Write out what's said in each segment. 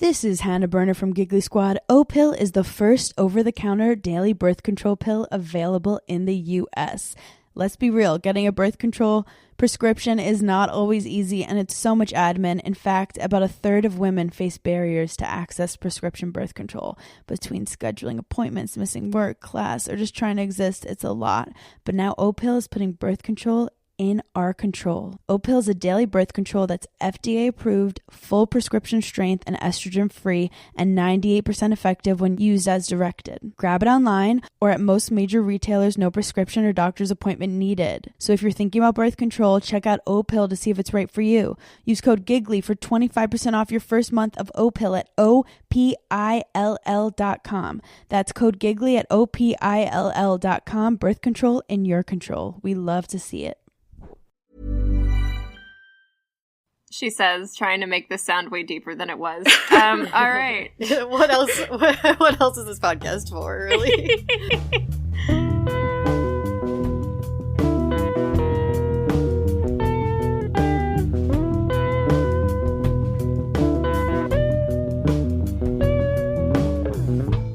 This is Hannah Berner from Giggly Squad. O-Pill is the first over-the-counter daily birth control pill available in the U.S. Let's be real, getting a birth control prescription is not always easy, and it's so much admin. In fact, about a third of women face barriers to access prescription birth control. Between scheduling appointments, missing work, class, or just trying to exist, it's a lot. But now O-Pill is putting birth control in our control. O-Pill is a daily birth control that's FDA approved, full prescription strength, and estrogen free, and 98% effective when used as directed. Grab it online or at most major retailers, no prescription or doctor's appointment needed. So if you're thinking about birth control, check out O-Pill to see if it's right for you. Use code GIGGLY for 25% off your first month of O-Pill at OPILL.com. That's code GIGGLY at OPILL.com. Birth control in your control. We love to see it. She says, trying to make this sound way deeper than it was. All right. What else? What else is this podcast for, really?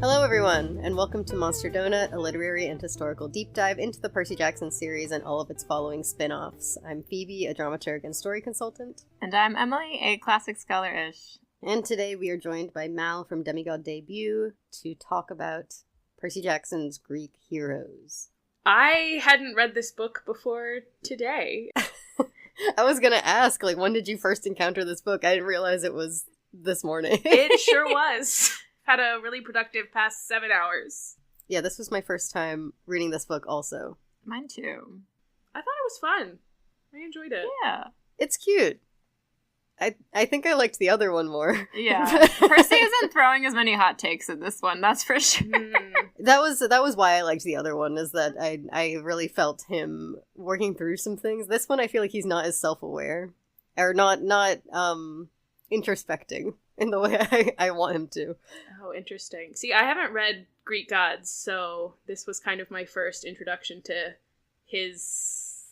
Hello, everyone, and welcome to Monster Donut, a literary and historical deep dive into the Percy Jackson series and all of its following spin-offs. I'm Phoebe, a dramaturg and story consultant. And I'm Emily, a classic scholar-ish. And today we are joined by Mal from Demigod Debut to talk about Percy Jackson's Greek heroes. I hadn't read this book before today. I was gonna ask, when did you first encounter this book? I didn't realize it was this morning. It sure was. Had a really productive past 7 hours. Yeah, this was my first time reading this book also. Mine too. I thought it was fun. I enjoyed it. Yeah. It's cute. I think I liked the other one more. Yeah. Percy isn't throwing as many hot takes in this one, that's for sure. That was why I liked the other one, is that I really felt him working through some things. This one I feel like he's not as self-aware. Or not introspecting in the way I want him to. Oh, interesting. See, I haven't read Greek Gods, so this was kind of my first introduction to his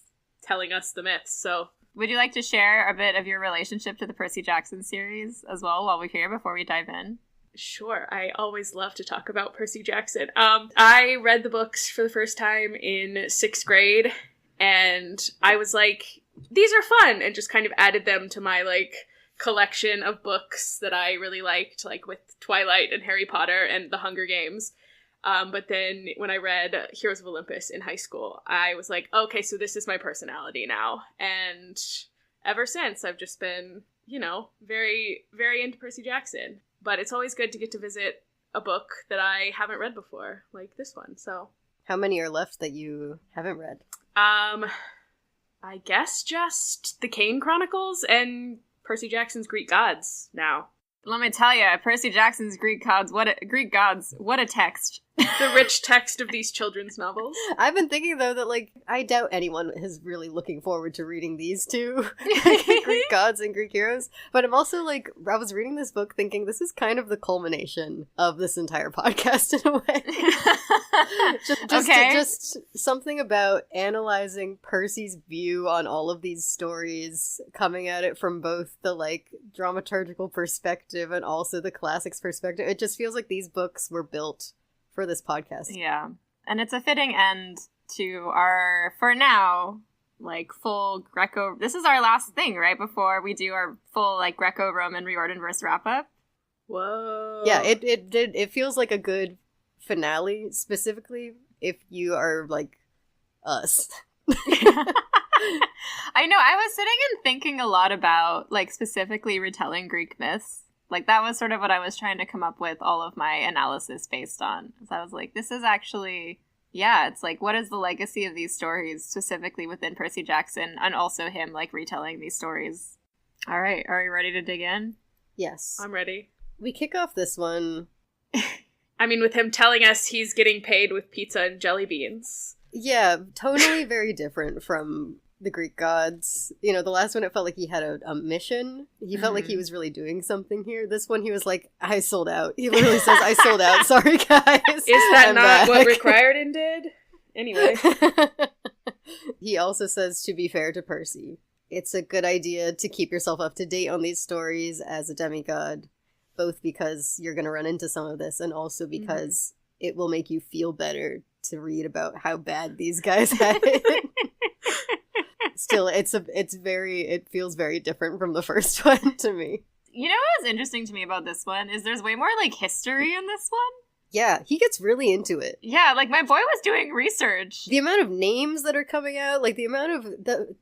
telling us the myths, so... Would you like to share a bit of your relationship to the Percy Jackson series as well while we're here before we dive in? Sure. I always love to talk about Percy Jackson. I read the books for the first time in 6th grade, and I was like, these are fun, and just kind of added them to my, collection of books that I really liked, with Twilight and Harry Potter and The Hunger Games. But then when I read Heroes of Olympus in high school, I was like, okay, so this is my personality now. And ever since, I've just been, very, very into Percy Jackson. But it's always good to get to visit a book that I haven't read before, like this one, so. How many are left that you haven't read? I guess just the Kane Chronicles and Percy Jackson's Greek Gods now. Let me tell you, Percy Jackson's Greek Gods, what a text. The rich text of these children's novels. I've been thinking, though, that, I doubt anyone is really looking forward to reading these two, Greek Gods and Greek Heroes. But I'm also, I was reading this book thinking this is kind of the culmination of this entire podcast in a way. Just something about analyzing Percy's view on all of these stories, coming at it from both the, dramaturgical perspective and also the classics perspective. It just feels like these books were built for this podcast. Yeah. And it's a fitting end to our, for now, full Greco... This is our last thing, right? Before we do our full, Greco-Roman Riordanverse wrap-up. Whoa. Yeah, it feels like a good finale, specifically if you are, us. I know, I was sitting and thinking a lot about, specifically retelling Greek myths. That was sort of what I was trying to come up with all of my analysis based on. So I was like, this is actually, it's what is the legacy of these stories, specifically within Percy Jackson, and also him, retelling these stories. All right, are we ready to dig in? Yes. I'm ready. We kick off this one. I mean, with him telling us he's getting paid with pizza and jelly beans. Yeah, totally very different from the Greek Gods. The last one, it felt like he had a mission. He felt like he was really doing something here. This one, he was like, I sold out. He literally says, I sold out. Sorry, guys. Is that not what Rick Riordan did? Anyway. He also says, to be fair to Percy, it's a good idea to keep yourself up to date on these stories as a demigod. both because you're going to run into some of this and also because it will make you feel better to read about how bad these guys had it. Still, it feels very different from the first one to me. You know what was interesting to me about this one is there's way more, like, history in this one. Yeah, he gets really into it. Yeah, like, my boy was doing research. The amount of names that are coming out, like, the amount of...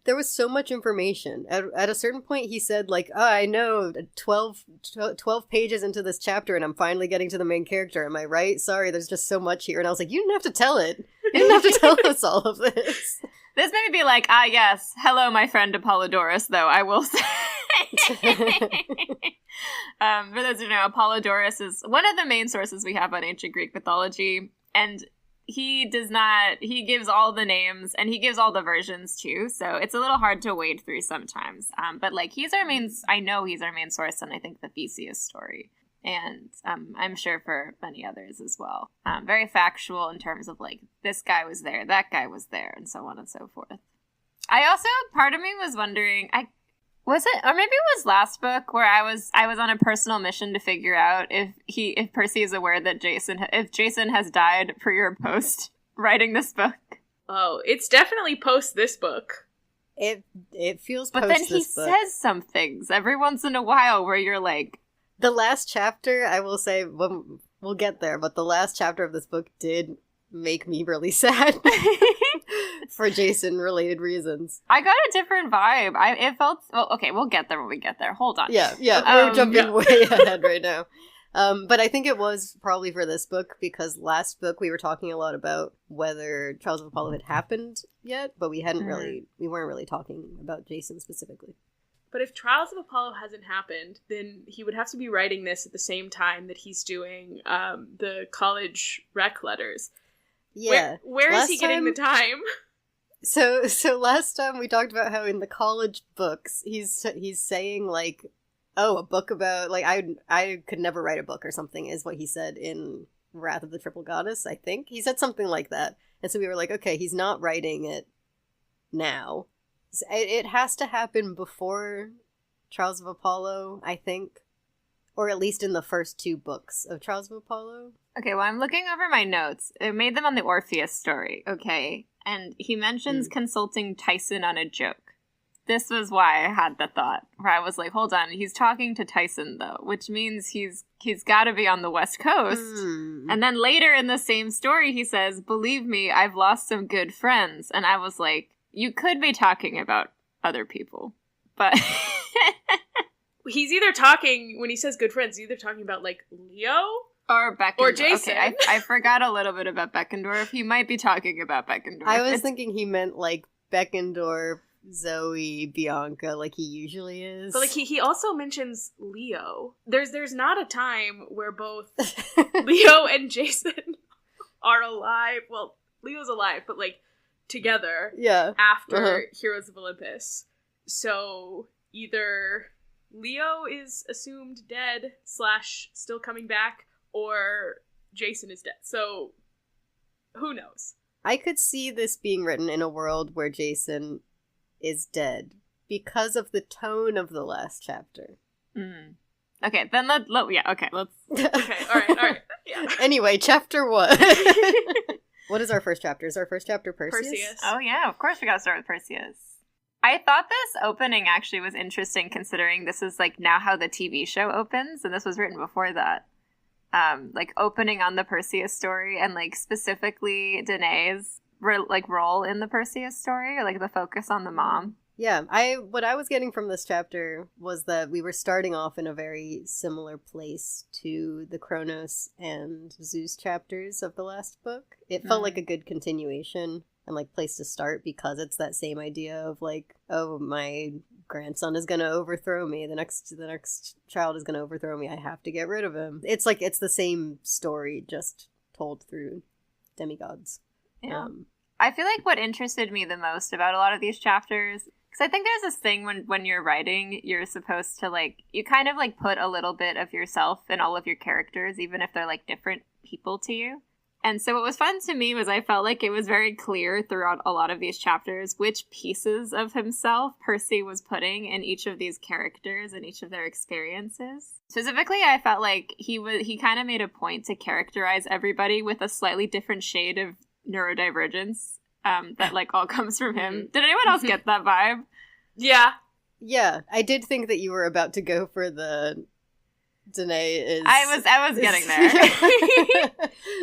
there was so much information. At a certain point, he said, like, I know, 12 pages into this chapter, and I'm finally getting to the main character. Am I right? Sorry, there's just so much here. And I was like, you didn't have to tell it. You didn't have to tell us all of this. This made me be like, yes, hello, my friend Apollodorus, though, I will say. For those who know, Apollodorus is one of the main sources we have on ancient Greek mythology, and he gives all the names, and he gives all the versions, too, so it's a little hard to wade through sometimes. But, like, I know he's our main source, and I think the Theseus story. And I'm sure for many others as well. Very factual in terms of, like, this guy was there, that guy was there, and so on and so forth. I also, part of me was wondering, was it, or maybe it was last book where I was on a personal mission to figure out if Percy is aware that if Jason has died pre or post writing this book. Oh, it's definitely post this book. It feels post this book. But then he says some things every once in a while where you're like, the last chapter, I will say, we'll get there, but the last chapter of this book did make me really sad for Jason-related reasons. I got a different vibe. It felt... Well, okay, we'll get there when we get there. Hold on. Yeah, we're jumping way ahead right now. But I think it was probably for this book, because last book we were talking a lot about whether Trials of Apollo had happened yet, but we weren't really talking about Jason specifically. But if Trials of Apollo hasn't happened, then he would have to be writing this at the same time that he's doing the college rec letters. Yeah. Where is he getting the time? So last time we talked about how in the college books, he's saying, like, oh, a book about, like, I could never write a book or something, is what he said in Wrath of the Triple Goddess, I think. He said something like that. And so we were like, okay, he's not writing it now. It has to happen before Trials of Apollo, I think. Or at least in the first 2 books of Trials of Apollo. Okay, well, I'm looking over my notes. It made them on the Orpheus story, okay? And he mentions consulting Tyson on a joke. This was why I had the thought, where I was like, hold on, he's talking to Tyson, though, which means he's got to be on the West Coast. And then later in the same story, he says, believe me, I've lost some good friends. And I was like, you could be talking about other people, but... He's either talking, when he says good friends, he's either talking about, like, Leo? Or Beckendorf. Or Jason. Okay, I forgot a little bit about Beckendorf. He might be talking about Beckendorf. I was thinking he meant, like, Beckendorf, Zoe, Bianca, like he usually is. But, like, he also mentions Leo. There's not a time where both Leo and Jason are alive. Well, Leo's alive, but, like, together. Yeah. After Heroes of Olympus. So, either Leo is assumed dead / still coming back, or Jason is dead. So, who knows? I could see this being written in a world where Jason is dead because of the tone of the last chapter. Okay, then let's... Okay, all right. Yeah. Anyway, chapter 1. What is our first chapter? Is our first chapter Perseus? Oh yeah, of course we gotta start with Perseus. I thought this opening actually was interesting, considering this is, like, now how the TV show opens, and this was written before that. Like, opening on the Perseus story, and, like, specifically Danae's, role in the Perseus story, or, like, the focus on the mom. Yeah, what I was getting from this chapter was that we were starting off in a very similar place to the Kronos and Zeus chapters of the last book. It felt like a good continuation and, like, place to start, because it's that same idea of, like, oh, my grandson is gonna overthrow me, the next child is gonna overthrow me, I have to get rid of him. It's like, it's the same story, just told through demigods. Yeah. I feel like what interested me the most about a lot of these chapters, because I think there's this thing when you're writing, you're supposed to, like, you kind of, like, put a little bit of yourself in all of your characters, even if they're, like, different people to you. And so what was fun to me was I felt like it was very clear throughout a lot of these chapters which pieces of himself Percy was putting in each of these characters and each of their experiences. Specifically, I felt like he kind of made a point to characterize everybody with a slightly different shade of neurodivergence that like all comes from him. Did anyone else get that vibe? Yeah. Yeah, I did think that you were about to go for the Danae is... I was getting there.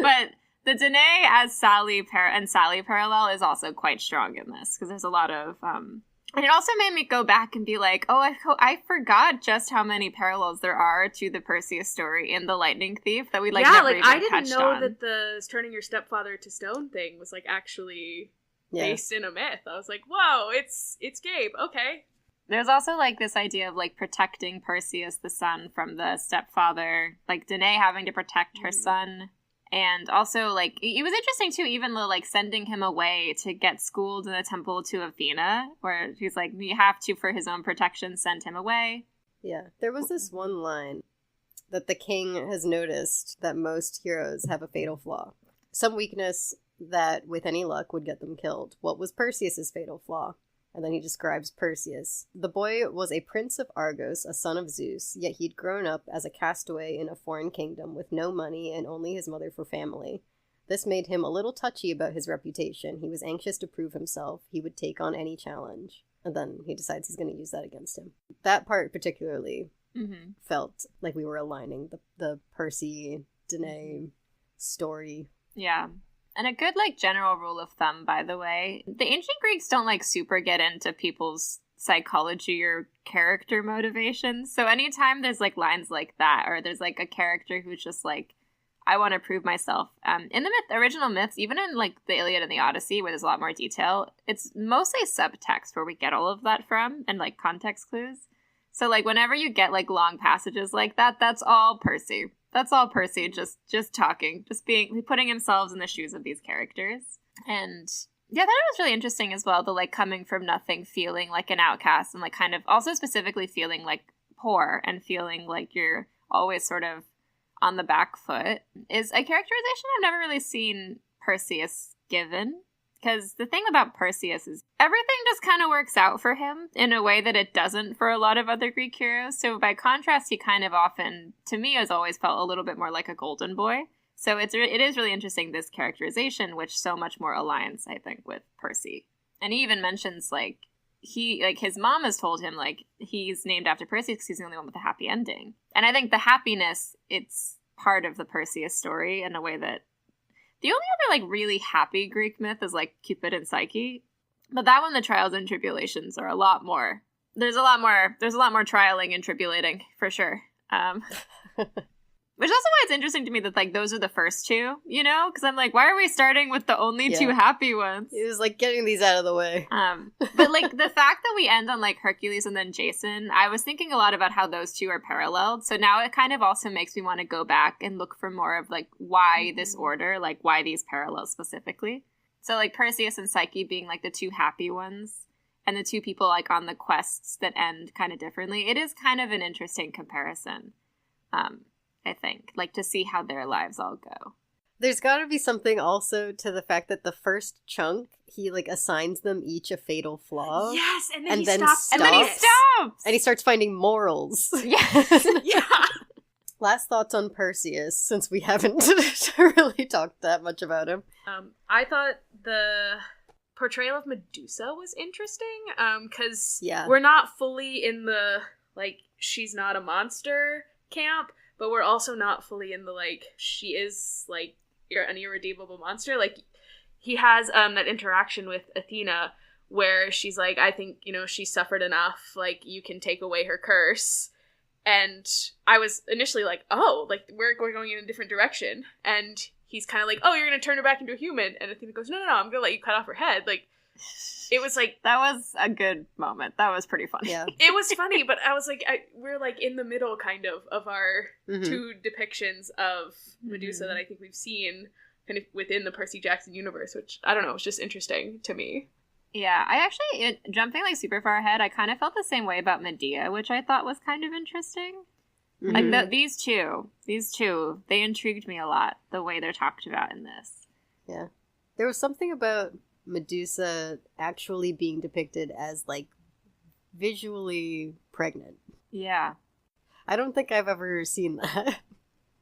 But the Danae as Sally parallel is also quite strong in this, because there's a lot of... and it also made me go back and be like, oh, I forgot just how many parallels there are to the Perseus story in The Lightning Thief that we never even I didn't touched know on. that the turning your stepfather to stone thing was like actually based in a myth. I was like, whoa, it's Gabe. Okay. There's also, like, this idea of, like, protecting Perseus, the son, from the stepfather. Like, Danae having to protect her son. And also, like, it was interesting, too, even though, like, sending him away to get schooled in the temple to Athena, where he's like, you have to, for his own protection, send him away. Yeah, there was this one line that the king has noticed that most heroes have a fatal flaw. Some weakness that, with any luck, would get them killed. What was Perseus's fatal flaw? And then he describes Perseus. The boy was a prince of Argos, a son of Zeus, yet he'd grown up as a castaway in a foreign kingdom with no money and only his mother for family. This made him a little touchy about his reputation. He was anxious to prove himself. He would take on any challenge. And then he decides he's going to use that against him. That part particularly felt like we were aligning the Percy, Danae story. Yeah. And a good, like, general rule of thumb, by the way, the ancient Greeks don't, like, super get into people's psychology or character motivations. So anytime there's, like, lines like that, or there's, like, a character who's just, like, I want to prove myself. In the original myths, even in, like, the Iliad and the Odyssey, where there's a lot more detail, it's mostly subtext where we get all of that from, and, like, context clues. So, like, whenever you get, like, long passages like that, that's all Percy. That's all Percy, just talking, just putting himself in the shoes of these characters. And yeah, that was really interesting as well, the, like, coming from nothing, feeling like an outcast, and, like, kind of also specifically feeling, like, poor and feeling like you're always sort of on the back foot is a characterization I've never really seen Perseus given. Because the thing about Perseus is everything just kind of works out for him in a way that it doesn't for a lot of other Greek heroes. So by contrast, he kind of often, to me, has always felt a little bit more like a golden boy. So it is really interesting, this characterization, which so much more aligns, I think, with Percy. And he even mentions, like, his mom has told him, like, he's named after Perseus because he's the only one with a happy ending. And I think the happiness, it's part of the Perseus story in a way that the only other, like, really happy Greek myth is, like, Cupid and Psyche. But that one, the trials and tribulations are a lot more. There's a lot more trialing and tribulating, for sure. Which is also why it's interesting to me that, like, those are the first two, you know? Because I'm like, why are we starting with the only two happy ones? It was, like, getting these out of the way. But, like, the fact that we end on, like, Hercules and then Jason, I was thinking a lot about how those two are paralleled. So now it kind of also makes me want to go back and look for more of, like, why this order, like, why these parallels specifically. So, like, Perseus and Psyche being, like, the two happy ones, and the two people, like, on the quests that end kind of differently. It is kind of an interesting comparison. I think, like, to see how their lives all go. There's got to be something also to the fact that the first chunk, he, like, assigns them each a fatal flaw. Yes, and then he stops. And then he stops! And he starts finding morals. Yes! Yeah! Last thoughts on Perseus, since we haven't really talked that much about him. I thought the portrayal of Medusa was interesting, because we're not fully in the, like, she's not a monster camp, but we're also not fully in the, like, she is, like, an irredeemable monster. Like, he has that interaction with Athena where she's like, I think, you know, she suffered enough, like, you can take away her curse. And I was initially like, oh, like, we're going in a different direction. And he's kind of like, oh, you're going to turn her back into a human. And Athena goes, no, I'm going to let you cut off her head. Like, it was like... That was a good moment. That was pretty funny. Yeah. It was funny, but I was like, we're, like, in the middle, kind of our two depictions of Medusa that I think we've seen kind of within the Percy Jackson universe, which, I don't know, was just interesting to me. Yeah, I actually, jumping, like, super far ahead, I kind of felt the same way about Medea, which I thought was kind of interesting. Like, these two, they intrigued me a lot, the way they're talked about in this. Yeah. There was something about Medusa actually being depicted as, like, visually pregnant. Yeah. I don't think I've ever seen that.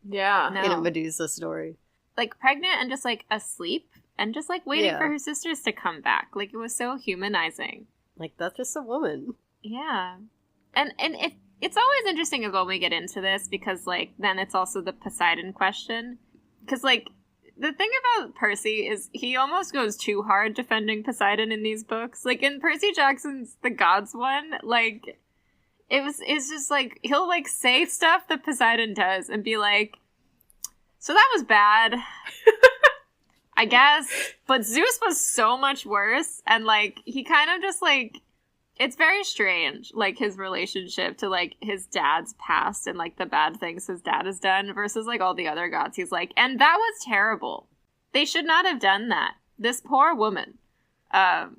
Yeah. No. In a Medusa story. Like, pregnant and just, like, asleep and just, like, waiting for her sisters to come back. Like, it was so humanizing. Like, that's just a woman. Yeah. And it's always interesting when we get into this because, like, then it's also the Poseidon question. Because, like, the thing about Percy is he almost goes too hard defending Poseidon in these books. Like, in Percy Jackson's The Gods one, like, it's just, like, he'll, like, say stuff that Poseidon does and be like, so that was bad, I guess, but Zeus was so much worse, and, like, he kind of just, like, it's very strange, like, his relationship to, like, his dad's past and, like, the bad things his dad has done versus, like, all the other gods. He's like, and that was terrible. They should not have done that. This poor woman. And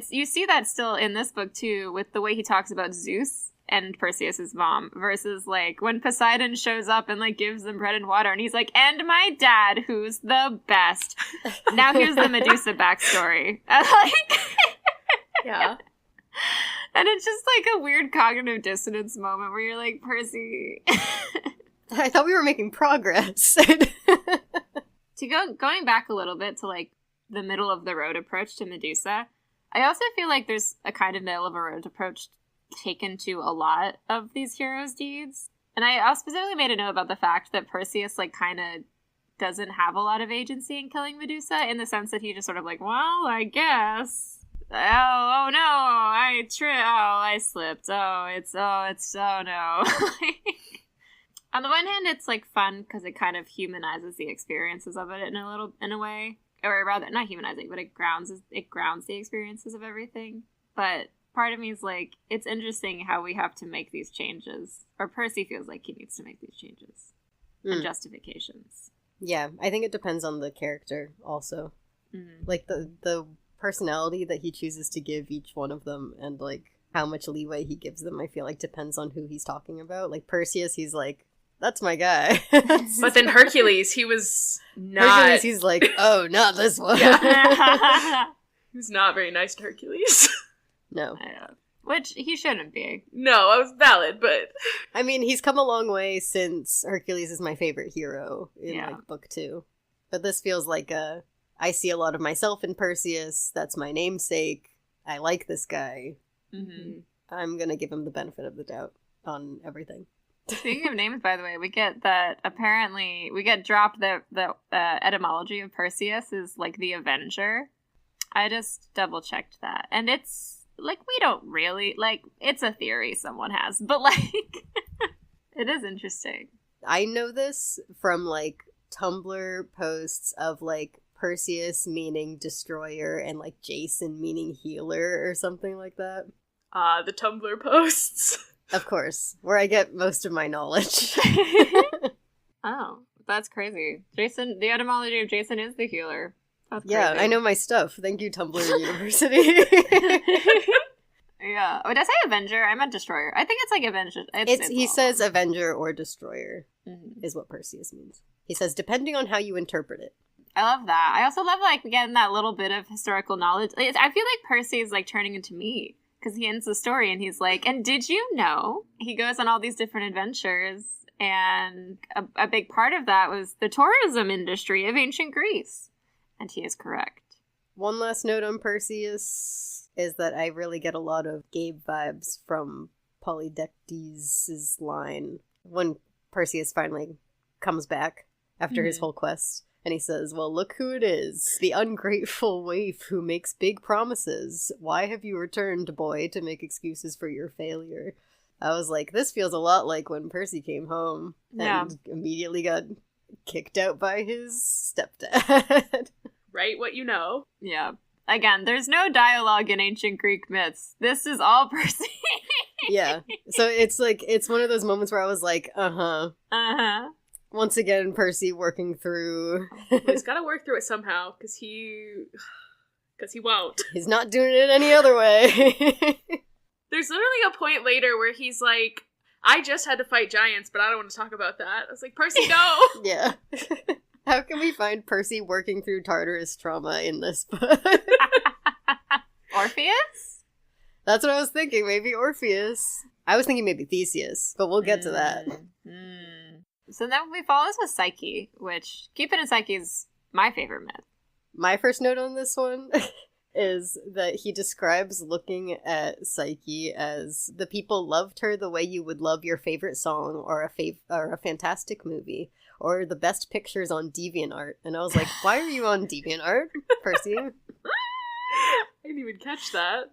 you see that still in this book, too, with the way he talks about Zeus and Perseus's mom versus, like, when Poseidon shows up and, like, gives them bread and water and he's like, and my dad, who's the best. Now here's the Medusa backstory. Like, yeah. And it's just, like, a weird cognitive dissonance moment where you're like, Percy. I thought we were making progress. Going back a little bit to, like, the middle of the road approach to Medusa, I also feel like there's a kind of middle of a road approach taken to a lot of these heroes' deeds. And I specifically made a note about the fact that Perseus, like, kind of doesn't have a lot of agency in killing Medusa, in the sense that he just sort of like, well, I guess. Oh no, I slipped. Oh no. On the one hand, it's, like, fun because it kind of humanizes the experiences of it in a way, or rather, not humanizing, but it grounds the experiences of everything. But part of me is like, it's interesting how we have to make these changes, or Percy feels like he needs to make these changes and justifications. Yeah, I think it depends on the character also. Like, the personality that he chooses to give each one of them and, like, how much leeway he gives them, I feel like depends on who he's talking about. Like, Perseus, he's like, that's my guy. But then Hercules, he was not... Hercules, he's like, oh, not this one. Yeah. He was not very nice to Hercules. No. Which he shouldn't be. No, I was valid, but... I mean, he's come a long way since Hercules is my favorite hero in, like, book 2. But this feels like I see a lot of myself in Perseus. That's my namesake. I like this guy. Mm-hmm. I'm gonna give him the benefit of the doubt on everything. Speaking of names, by the way, we get dropped the etymology of Perseus is, like, the Avenger. I just double checked that, and it's like, we don't really, like, it's a theory someone has, but, like, it is interesting. I know this from, like, Tumblr posts of, like, Perseus meaning destroyer and, like, Jason meaning healer or something like that. The Tumblr posts. Of course, where I get most of my knowledge. Oh, that's crazy. Jason, the etymology of Jason is the healer. That's yeah, crazy. I know my stuff. Thank you, Tumblr University. Yeah. Oh, did I say Avenger? I meant Destroyer. I think it's like Avenger. He says Avenger or Destroyer is what Perseus means. He says, depending on how you interpret it. I love that. I also love, like, getting that little bit of historical knowledge. I feel like Percy is, like, turning into me. Because he ends the story and he's like, and did you know? He goes on all these different adventures, and a big part of that was the tourism industry of ancient Greece. And he is correct. One last note on Perseus is that I really get a lot of Gabe vibes from Polydectes' line when Perseus finally comes back after his whole quest. And he says, well, look who it is. The ungrateful waif who makes big promises. Why have you returned, boy, to make excuses for your failure? I was like, this feels a lot like when Percy came home and immediately got kicked out by his stepdad. Write what you know. Yeah. Again, there's no dialogue in ancient Greek myths. This is all Percy. Yeah. So it's like, it's one of those moments where I was like, uh-huh. Uh-huh. Once again, Percy working through... Well, he's got to work through it somehow, because he won't. He's not doing it any other way. There's literally a point later where he's like, I just had to fight giants, but I don't want to talk about that. I was like, Percy, no! Yeah. How can we find Percy working through Tartarus trauma in this book? Orpheus? That's what I was thinking. Maybe Orpheus. I was thinking maybe Theseus, but we'll get to that. So then we follow this with Psyche, which Cupid and Psyche is my favorite myth. My first note on this one is that he describes looking at Psyche as the people loved her the way you would love your favorite song or a fantastic movie or the best pictures on DeviantArt. And I was like, why are you on DeviantArt, Percy? I didn't even catch that.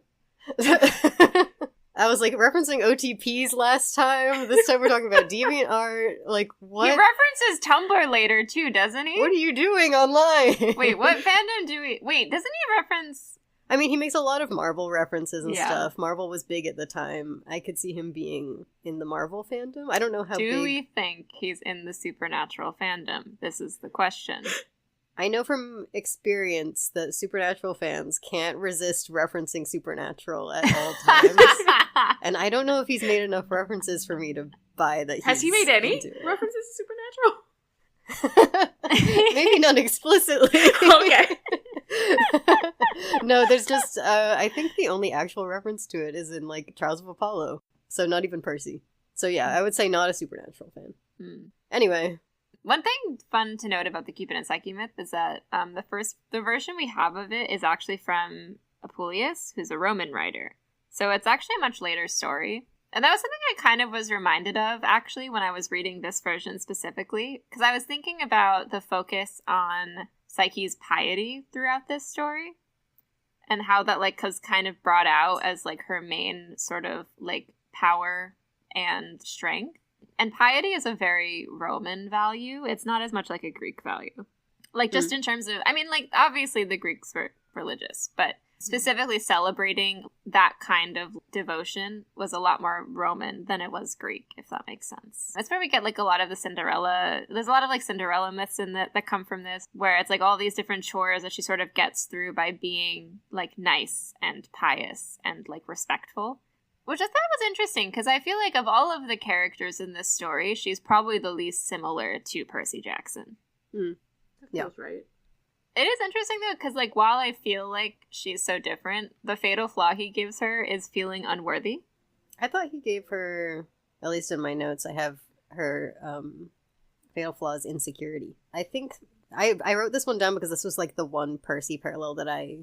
I was like referencing OTPs last time. This time we're talking about DeviantArt. Like, what? He references Tumblr later too, doesn't he? What are you doing online? Wait, what fandom do we... Wait, doesn't he reference... I mean, he makes a lot of Marvel references and Yeah. stuff. Marvel was big at the time. I could see him being in the Marvel fandom. I don't know how big... Do we think he's in the Supernatural fandom? This is the question. I know from experience that Supernatural fans can't resist referencing Supernatural at all times. And I don't know if he's made enough references for me to buy that he's Has he made any into it. references to Supernatural? Maybe not explicitly. Okay. No, there's just, I think the only actual reference to it is in, like, Trials of Apollo. So not even Percy. So yeah, I would say not a Supernatural fan. Anyway. One thing fun to note about the Cupid and Psyche myth is that the version we have of it is actually from Apuleius, who's a Roman writer. So it's actually a much later story. And that was something I kind of was reminded of, actually, when I was reading this version specifically. Because I was thinking about the focus on Psyche's piety throughout this story. And how that, like, was kind of brought out as, like, her main sort of, like, power and strength. And piety is a very Roman value. It's not as much like a Greek value. Like, just in terms of, I mean, like, obviously the Greeks were religious, but specifically celebrating that kind of devotion was a lot more Roman than it was Greek, if that makes sense. That's where we get, like, a lot of the Cinderella, there's a lot of, like, Cinderella myths in that come from this, where it's, like, all these different chores that she sort of gets through by being, like, nice and pious and, like, respectful. Which I thought was interesting, because I feel like of all of the characters in this story, she's probably the least similar to Percy Jackson. That feels right. It is interesting, though, because, like, while I feel like she's so different, the fatal flaw he gives her is feeling unworthy. I thought he gave her, at least in my notes, I have her fatal flaw is insecurity. I think, I wrote this one down because this was, like, the one Percy parallel that I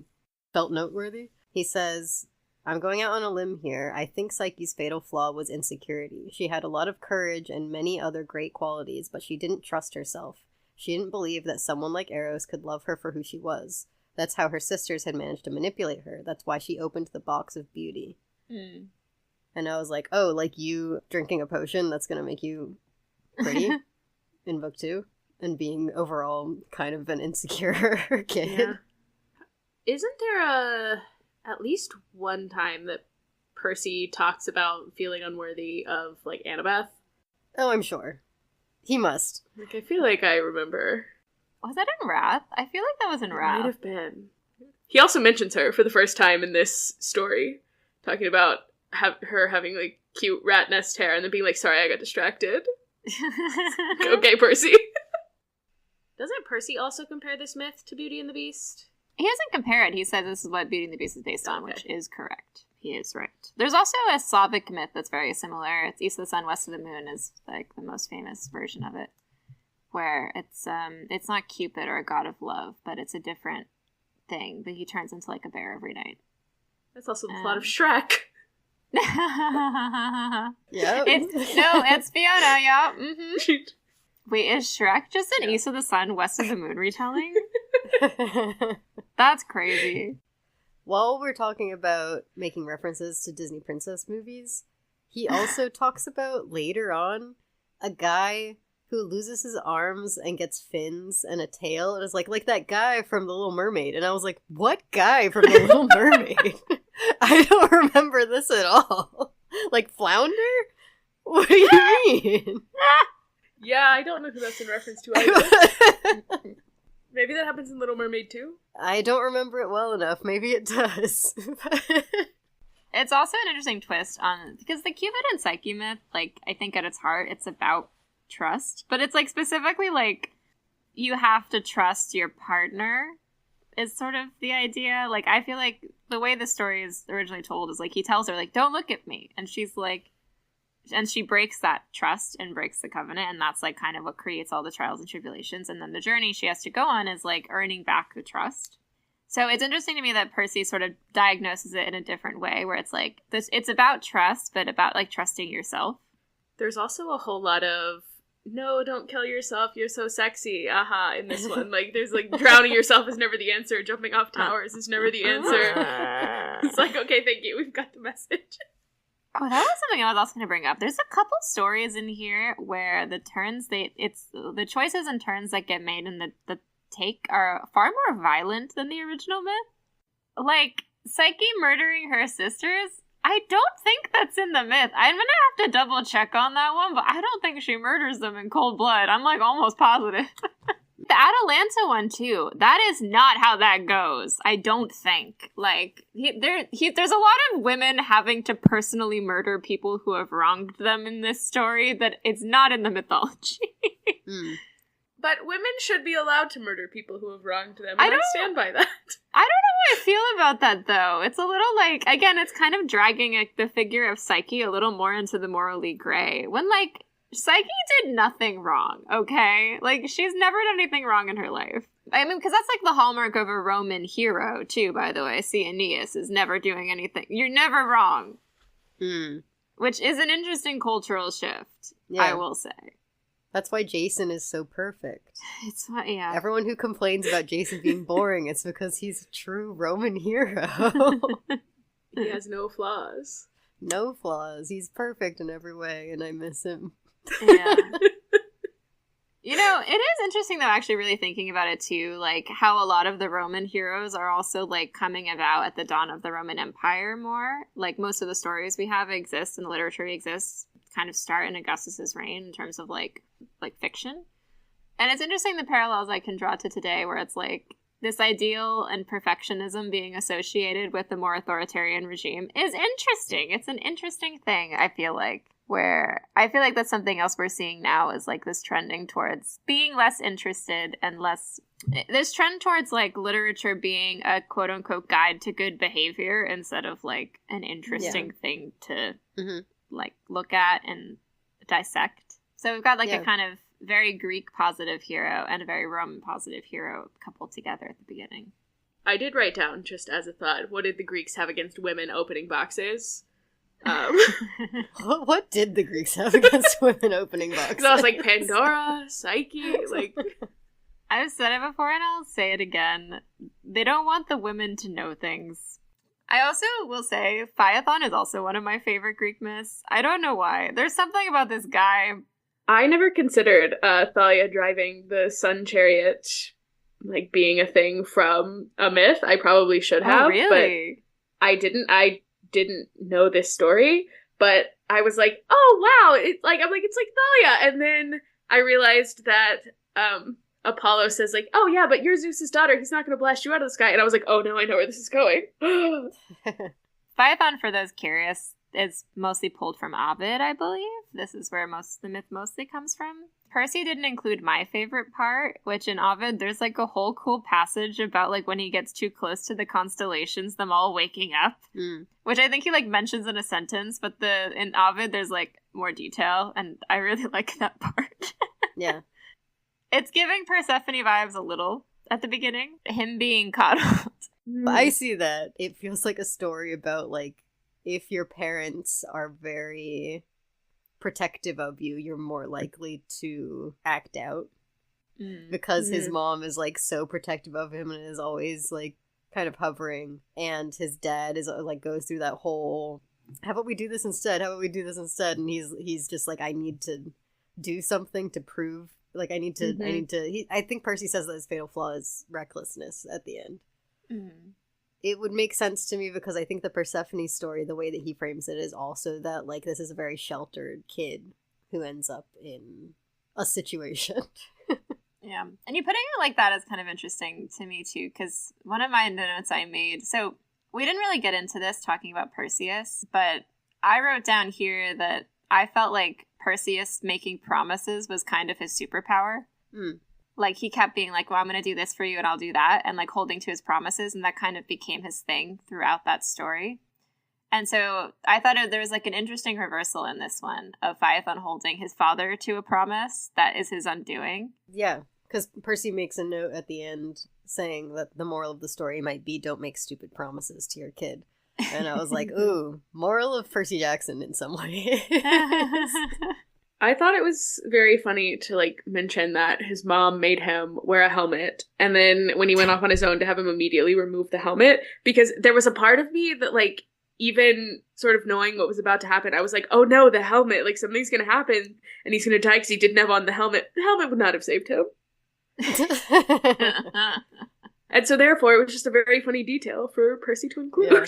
felt noteworthy. He says, I'm going out on a limb here. I think Psyche's fatal flaw was insecurity. She had a lot of courage and many other great qualities, but she didn't trust herself. She didn't believe that someone like Eros could love her for who she was. That's how her sisters had managed to manipulate her. That's why she opened the box of beauty. And I was like, oh, like you drinking a potion that's going to make you pretty in book 2? And being overall kind of an insecure kid. Yeah. Isn't there at least one time that Percy talks about feeling unworthy of, like, Annabeth? Oh, I'm sure. He must. Like, I feel like I remember. Was that in Wrath? I feel like that was in Wrath. Might have been. He also mentions her for the first time in this story, talking about her having, like, cute rat nest hair and then being like, sorry, I got distracted. Okay, Percy. Doesn't Percy also compare this myth to Beauty and the Beast? He doesn't compare it. He says this is what Beauty and the Beast is based on, which is correct. He is right. There's also a Slavic myth that's very similar. It's East of the Sun, West of the Moon is, like, the most famous version of it, where it's not Cupid or a god of love, but it's a different thing, but he turns into, like, a bear every night. That's also the plot of Shrek. Yeah. It's Fiona, yeah. Mm-hmm. Wait, is Shrek just an East of the Sun, West of the Moon retelling? That's crazy. While we're talking about making references to Disney princess movies, he also talks about, later on, a guy who loses his arms and gets fins and a tail, and is like that guy from The Little Mermaid. And I was like, what guy from The Little Mermaid? I don't remember this at all. Like, Flounder? What do you mean? Yeah, I don't know who that's in reference to either. Maybe that happens in Little Mermaid too? I don't remember it well enough. Maybe it does. It's also an interesting twist on, because the Cupid and Psyche myth, like, I think at its heart, it's about trust. But it's, like, specifically, like, you have to trust your partner is sort of the idea. Like, I feel like the way the story is originally told is, like, he tells her, like, don't look at me. And she's like, and she breaks that trust and breaks the covenant. And that's, like, kind of what creates all the trials and tribulations. And then the journey she has to go on is, like, earning back the trust. So it's interesting to me that Percy sort of diagnoses it in a different way, where it's like, it's about trust, but about, like, trusting yourself. There's also a whole lot of, no, don't kill yourself, you're so sexy, in this one. Like, there's, like, drowning yourself is never the answer, jumping off towers is never the answer. It's like, okay, thank you, we've got the message. Oh, that was something I was also going to bring up. There's a couple stories in here where the turns, the choices and turns that get made in the take are far more violent than the original myth. Like, Psyche murdering her sisters, I don't think that's in the myth. I'm gonna have to double check on that one, but I don't think she murders them in cold blood. I'm, like, almost positive. The Atalanta one, too. That is not how that goes, I don't think. Like, there's a lot of women having to personally murder people who have wronged them in this story that it's not in the mythology. But women should be allowed to murder people who have wronged them, and I stand by that. I don't know how I feel about that, though. It's a little, like, again, it's kind of dragging the figure of Psyche a little more into the morally gray. When, like, Psyche did nothing wrong, okay? Like, she's never done anything wrong in her life. I mean, because that's, like, the hallmark of a Roman hero, too, by the way. See, Aeneas is never doing anything. You're never wrong. Which is an interesting cultural shift, I will say. That's why Jason is so perfect. It's why, yeah. Everyone who complains about Jason being boring, it's because he's a true Roman hero. He has no flaws. No flaws. He's perfect in every way, and I miss him. Yeah. You know, it is interesting, though, actually really thinking about it, too, like, how a lot of the Roman heroes are also, like, coming about at the dawn of the Roman Empire more. Like, most of the stories we have exist and the literature exists kind of start in Augustus's reign in terms of, like fiction. And it's interesting the parallels I can draw to today, where it's, like, this ideal and perfectionism being associated with the more authoritarian regime is interesting. It's an interesting thing, I feel like. Where I feel like that's something else we're seeing now is, like, this trending towards being less interested and less... This trend towards, like, literature being a quote-unquote guide to good behavior instead of, like, an interesting thing to, like, look at and dissect. So we've got, like, a kind of very Greek positive hero and a very Roman positive hero coupled together at the beginning. I did write down, just as a thought, what did the Greeks have against women opening boxes? What did the Greeks have against women opening boxes? Because I was like, Pandora, Psyche, like... I've said it before and I'll say it again. They don't want the women to know things. I also will say, Phaethon is also one of my favorite Greek myths. I don't know why. There's something about this guy. I never considered Thalia driving the sun chariot, like, being a thing from a myth. I probably should have. Oh, really? But I didn't know this story, but I was like, oh wow, it's like Thalia, and then I realized that Apollo says, like, oh yeah, but you're Zeus's daughter, he's not gonna blast you out of the sky, and I was like, oh no, I know where this is going. Phaethon, for those curious, is mostly pulled from Ovid, I believe. This is where the myth mostly comes from. Percy didn't include my favorite part, which in Ovid, there's, like, a whole cool passage about, like, when he gets too close to the constellations, them all waking up, which I think he, like, mentions in a sentence, but in Ovid, there's, like, more detail, and I really like that part. Yeah. It's giving Persephone vibes a little at the beginning. Him being coddled. I see that. It feels like a story about, like, if your parents are very protective of you, you're more likely to act out. Because his mom is, like, so protective of him and is always, like, kind of hovering. And his dad is, like, goes through that whole, how about we do this instead? How about we do this instead? And he's just like, I need to do something to prove, like, I think Percy says that his fatal flaw is recklessness at the end. It would make sense to me because I think the Persephone story, the way that he frames it, is also that, like, this is a very sheltered kid who ends up in a situation. Yeah. And you putting it like that is kind of interesting to me, too, because one of my notes I made, so We didn't really get into this talking about Perseus, but I wrote down here that I felt like Perseus making promises was kind of his superpower. Like, he kept being like, well, I'm going to do this for you and I'll do that, and like holding to his promises, and that kind of became his thing throughout that story. And so I thought there was like an interesting reversal in this one of Phaethon holding his father to a promise that is his undoing. Yeah, because Percy makes a note at the end saying that the moral of the story might be don't make stupid promises to your kid. And I was like, ooh, moral of Percy Jackson in some way. I thought it was very funny to, like, mention that his mom made him wear a helmet, and then when he went off on his own to have him immediately remove the helmet, because there was a part of me that, like, even sort of knowing what was about to happen, I was like, oh no, the helmet, like, something's gonna happen, and he's gonna die because he didn't have on the helmet. The helmet would not have saved him. And so therefore, it was just a very funny detail for Percy to include. Yeah.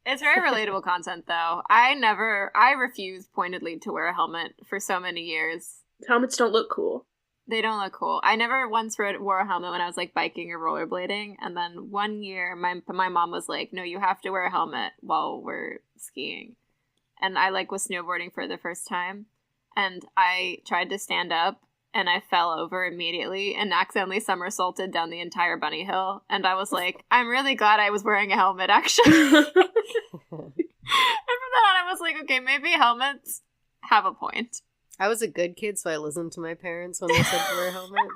It's very relatable content, though. I refused pointedly to wear a helmet for so many years. Helmets don't look cool. They don't look cool. I never once wore a helmet when I was like biking or rollerblading, and then one year my mom was like, no, you have to wear a helmet while we're skiing. And I like was snowboarding for the first time, and I tried to stand up, and I fell over immediately and accidentally somersaulted down the entire bunny hill. And I was like, I'm really glad I was wearing a helmet, actually. And from then on, I was like, okay, maybe helmets have a point. I was a good kid, so I listened to my parents when they said to wear a helmet.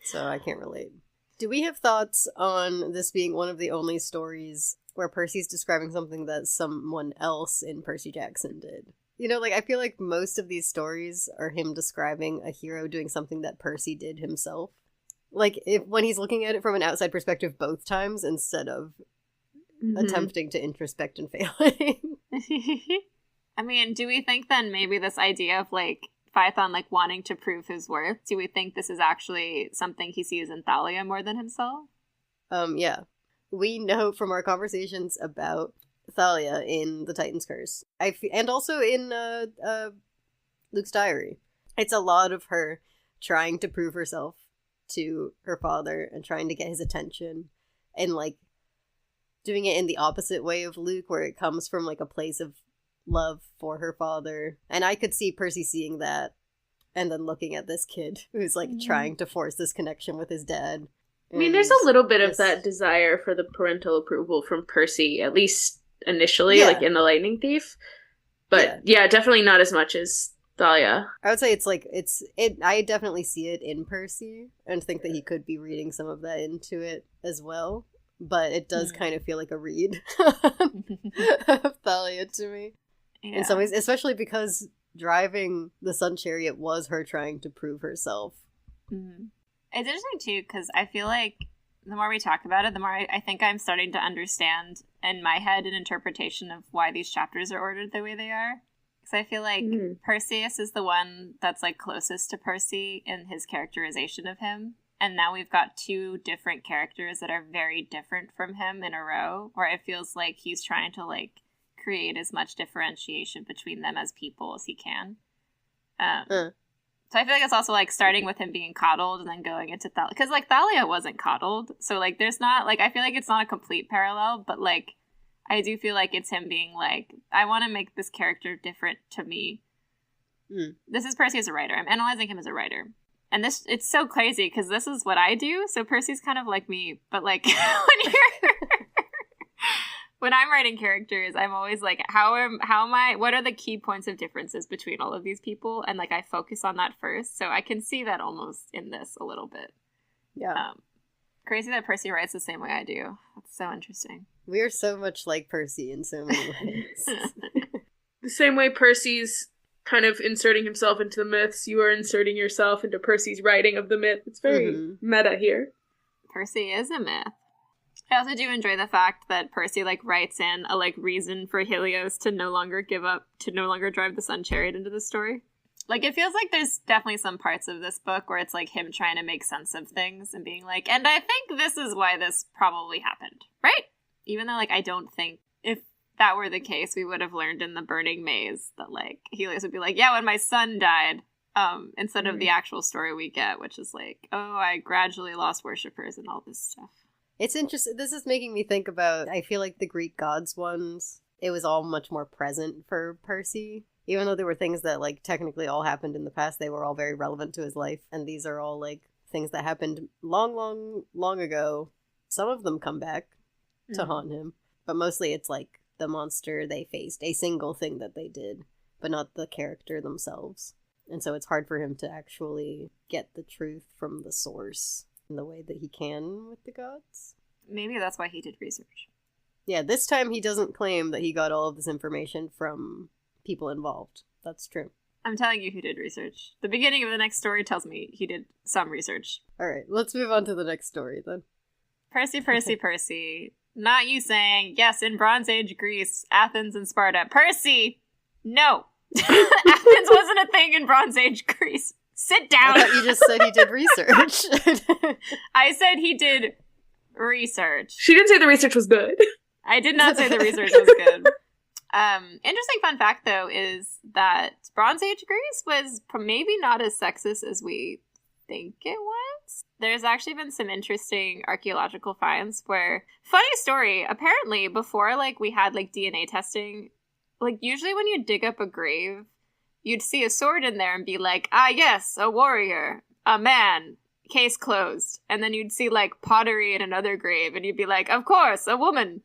So I can't relate. Do we have thoughts on this being one of the only stories where Percy's describing something that someone else in Percy Jackson did? You know, like, I feel like most of these stories are him describing a hero doing something that Percy did himself. Like, when he's looking at it from an outside perspective both times instead of attempting to introspect and failing. I mean, do we think then maybe this idea of, like, Phaethon, like, wanting to prove his worth, do we think this is actually something he sees in Thalia more than himself? Yeah. We know from our conversations about Thalia in The Titan's Curse, and also in Luke's diary. It's a lot of her trying to prove herself to her father and trying to get his attention, and like doing it in the opposite way of Luke, where it comes from like a place of love for her father. And I could see Percy seeing that and then looking at this kid who's like trying to force this connection with his dad. I mean, there's a little bit of that desire for the parental approval from Percy, at least initially, like in The Lightning Thief. But yeah, definitely not as much as Thalia. I would say I definitely see it in Percy and think that he could be reading some of that into it as well. But it does kind of feel like a read of Thalia to me. Yeah. In some ways, especially because driving the Sun Chariot was her trying to prove herself. Mm-hmm. It's interesting, too, because I feel like the more we talk about it, the more I think I'm starting to understand in my head an interpretation of why these chapters are ordered the way they are. Because I feel like Perseus is the one that's like closest to Percy in his characterization of him. And now we've got two different characters that are very different from him in a row, where it feels like he's trying to like create as much differentiation between them as people as he can. So I feel like it's also, like, starting with him being coddled and then going into Thalia. Because, like, Thalia wasn't coddled. So, like, there's not, like, I feel like it's not a complete parallel. But, like, I do feel like it's him being, like, I want to make this character different to me. This is Percy as a writer. I'm analyzing him as a writer. And it's so crazy because this is what I do. So Percy's kind of like me. But, like, when I'm writing characters, I'm always like, what are the key points of differences between all of these people? And like, I focus on that first. So I can see that almost in this a little bit. Yeah. Crazy that Percy writes the same way I do. That's so interesting. We are so much like Percy in so many ways. The same way Percy's kind of inserting himself into the myths, you are inserting yourself into Percy's writing of the myth. It's very meta here. Percy is a myth. I also do enjoy the fact that Percy, like, writes in a, like, reason for Helios to no longer give up, to no longer drive the Sun Chariot into the story. Like, it feels like there's definitely some parts of this book where it's, like, him trying to make sense of things and being like, and I think this is why this probably happened, right? Even though, like, I don't think if that were the case, we would have learned in the Burning Maze that, like, Helios would be like, yeah, when my son died, instead of the actual story we get, which is like, oh, I gradually lost worshippers and all this stuff. It's interesting. This is making me think about, I feel like the Greek gods ones, it was all much more present for Percy. Even though there were things that, like, technically all happened in the past, they were all very relevant to his life. And these are all, like, things that happened long, long, long ago. Some of them come back to haunt him. But mostly it's, like, the monster they faced, a single thing that they did, but not the character themselves. And so it's hard for him to actually get the truth from the source in the way that he can with the gods. Maybe that's why he did research. Yeah, this time he doesn't claim that he got all of this information from people involved. That's true. I'm telling you he did research. The beginning of the next story tells me he did some research. Alright, let's move on to the next story then. Percy, Percy, Percy. Not you saying, yes, in Bronze Age Greece, Athens and Sparta. Percy! No! Athens wasn't a thing in Bronze Age Greece. Sit down! I thought you just said he did research. I said he did research. She didn't say the research was good. I did not say the research was good. Interesting fun fact, though, is that Bronze Age Greece was maybe not as sexist as we think it was. There's actually been some interesting archaeological finds where, funny story, apparently before, like, we had, like, DNA testing, like, usually when you dig up a grave, you'd see a sword in there and be like, ah, yes, a warrior, a man, case closed. And then you'd see, like, pottery in another grave, and you'd be like, of course, a woman.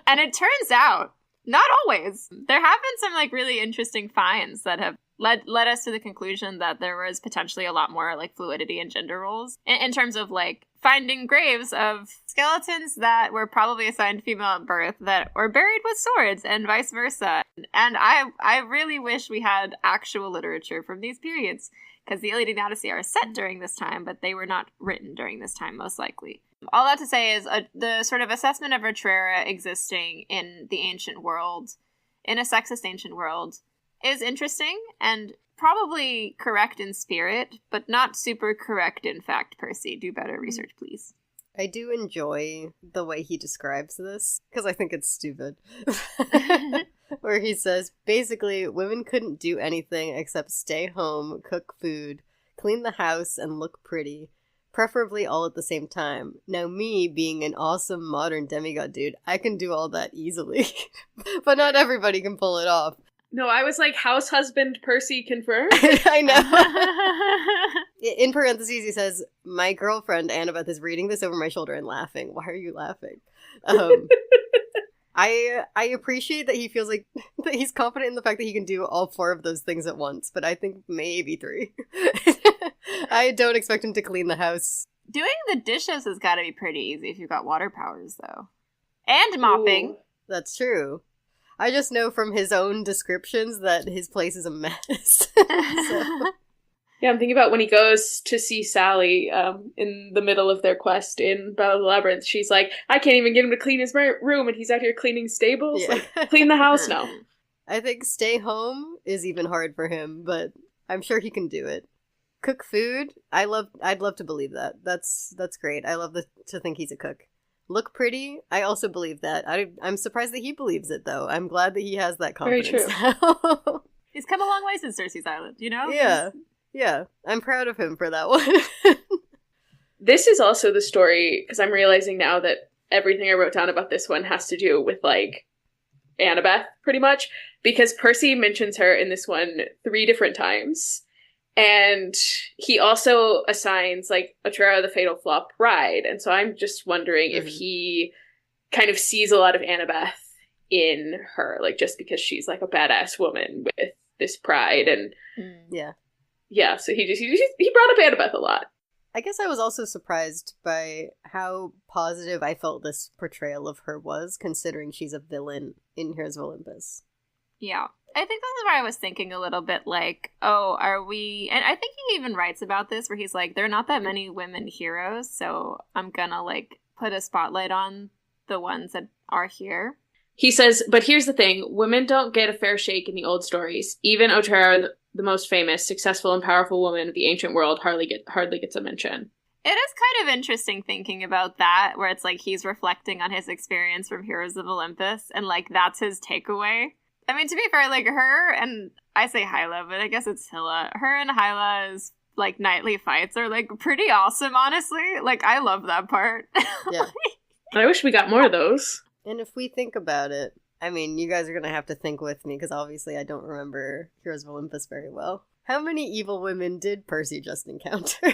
And it turns out, not always. There have been some, like, really interesting finds that have led us to the conclusion that there was potentially a lot more, like, fluidity in gender roles in terms of, like, finding graves of skeletons that were probably assigned female at birth that were buried with swords and vice versa. And I really wish we had actual literature from these periods, because the Iliad and Odyssey are set during this time, but they were not written during this time, most likely. All that to say is the sort of assessment of Retrera existing in the ancient world, in a sexist ancient world, is interesting and probably correct in spirit, but not super correct in fact, Percy. Do better research, please. I do enjoy the way he describes this, because I think it's stupid. Where he says, basically, women couldn't do anything except stay home, cook food, clean the house, and look pretty. Preferably all at the same time. Now me, being an awesome modern demigod dude, I can do all that easily. But not everybody can pull it off. No, I was like, house husband Percy confirmed? I know. In parentheses, he says, my girlfriend, Annabeth, is reading this over my shoulder and laughing. Why are you laughing? I appreciate that he feels like that he's confident in the fact that he can do all 4 of those things at once, but I think maybe 3. I don't expect him to clean the house. Doing the dishes has got to be pretty easy if you've got water powers, though. And mopping. Ooh. That's true. I just know from his own descriptions that his place is a mess. Yeah, I'm thinking about when he goes to see Sally in the middle of their quest in Battle of the Labyrinth. She's like, I can't even get him to clean his room, and he's out here cleaning stables. Yeah. Like, clean the house now. I think stay home is even hard for him, but I'm sure he can do it. Cook food? I'd love to believe that. That's great. I love to think he's a cook. Look pretty? I also believe that. I'm surprised that he believes it, though. I'm glad that he has that confidence. Very true. He's come a long way since Cersei's Island, you know? Yeah. I'm proud of him for that one. This is also the story, because I'm realizing now that everything I wrote down about this one has to do with, like, Annabeth, pretty much. Because Percy mentions her in this one 3 different times. And he also assigns, like, Retrera the Fatal Flaw pride. And so I'm just wondering if he kind of sees a lot of Annabeth in her, like, just because she's, like, a badass woman with this pride. And yeah, so he brought up Annabeth a lot. I guess I was also surprised by how positive I felt this portrayal of her was, considering she's a villain in Heroes of Olympus. Yeah. I think that's where I was thinking a little bit like, oh, are we... And I think he even writes about this where he's like, there are not that many women heroes, so I'm gonna, like, put a spotlight on the ones that are here. He says, but here's the thing, women don't get a fair shake in the old stories. Even Retrera, the most famous, successful, and powerful woman of the ancient world, hardly gets a mention. It is kind of interesting thinking about that, where it's like he's reflecting on his experience from Heroes of Olympus, and, like, that's his takeaway. I mean, to be fair, like, her and... I say Hyla, but I guess it's Hyla. Her and Hyla's, like nightly fights are like pretty awesome, honestly. Like, I love that part. Yeah. I wish we got more of those. And if we think about it, I mean, you guys are gonna have to think with me, because obviously I don't remember Heroes of Olympus very well. How many evil women did Percy just encounter?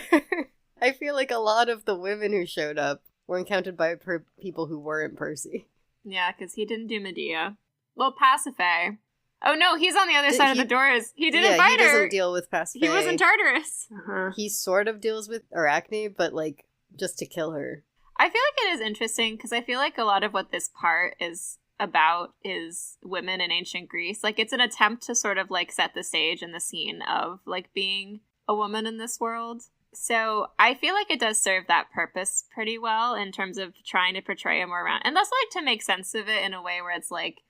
I feel like a lot of the women who showed up were encountered by people who weren't Percy. Yeah, because he didn't do Medea. Well, Pasiphae. Oh no, he's on the other side of the doors. He didn't fight her. He doesn't deal with Pasiphae. He was in Tartarus. He sort of deals with Arachne, but like just to kill her. I feel like it is interesting because I feel like a lot of what this part is about is women in ancient Greece. Like, it's an attempt to sort of like set the stage and the scene of like being a woman in this world. So I feel like it does serve that purpose pretty well in terms of trying to portray a more round, and that's like to make sense of it in a way where it's like,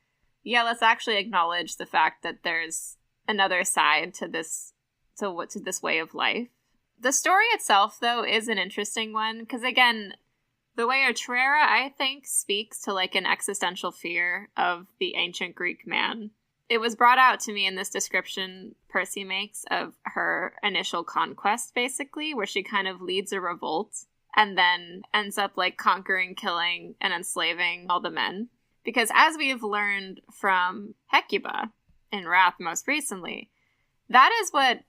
yeah, let's actually acknowledge the fact that there's another side to this, to this way of life. The story itself, though, is an interesting one because, again, the way Otrera, I think, speaks to like an existential fear of the ancient Greek man. It was brought out to me in this description Percy makes of her initial conquest, basically, where she kind of leads a revolt and then ends up like conquering, killing, and enslaving all the men. Because as we've learned from Hecuba in Wrath most recently, that is what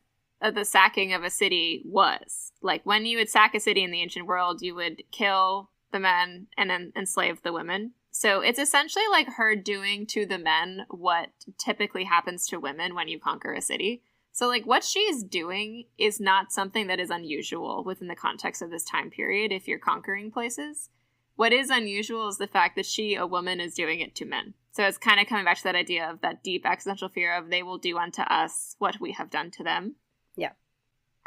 the sacking of a city was. Like, when you would sack a city in the ancient world, you would kill the men and then enslave the women. So it's essentially like her doing to the men what typically happens to women when you conquer a city. So like what she's doing is not something that is unusual within the context of this time period if you're conquering places. What is unusual is the fact that she, a woman, is doing it to men. So it's kind of coming back to that idea of that deep existential fear of they will do unto us what we have done to them. Yeah.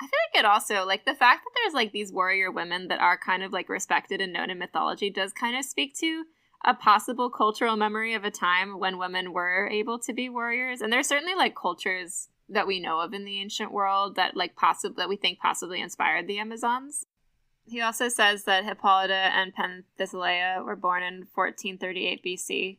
I feel like it also, like, the fact that there's, like, these warrior women that are kind of, like, respected and known in mythology does kind of speak to a possible cultural memory of a time when women were able to be warriors. And there's certainly, like, cultures that we know of in the ancient world that, like, that we think possibly inspired the Amazons. He also says that Hippolyta and Penthesilea were born in 1438 BC.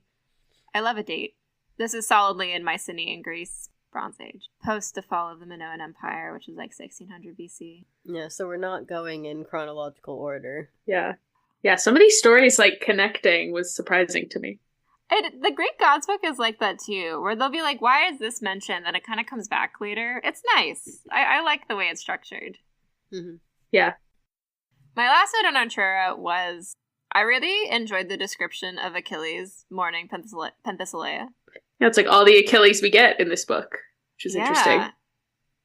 I love a date. This is solidly in Mycenaean Greece. Bronze Age, post the fall of the Minoan Empire, which was like 1600 BC. Yeah, so we're not going in chronological order. Yeah. Some of these stories, like, connecting was surprising to me. The Greek Gods book is like that too, where they'll be like, why is this mentioned? And it kind of comes back later. It's nice. I like the way it's structured. Mm-hmm. Yeah. My last note on Otrera was, I really enjoyed the description of Achilles mourning Penthesilea. Yeah, it's like all the Achilles we get in this book, which is interesting.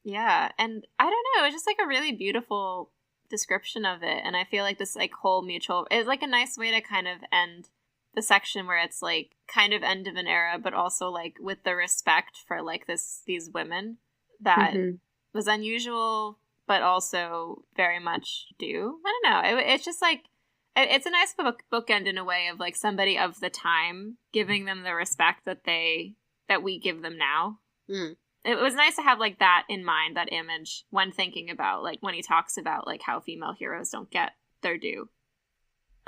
Yeah, and I don't know, it's just like a really beautiful description of it, and I feel like this like whole mutual is like a nice way to kind of end the section where it's like kind of end of an era, but also like with the respect for like these women that was unusual, but also very much due. I don't know, it's just like it's a nice bookend in a way of like somebody of the time giving them the respect that we give them now. Mm. It was nice to have like that in mind, that image, when thinking about like when he talks about like how female heroes don't get their due.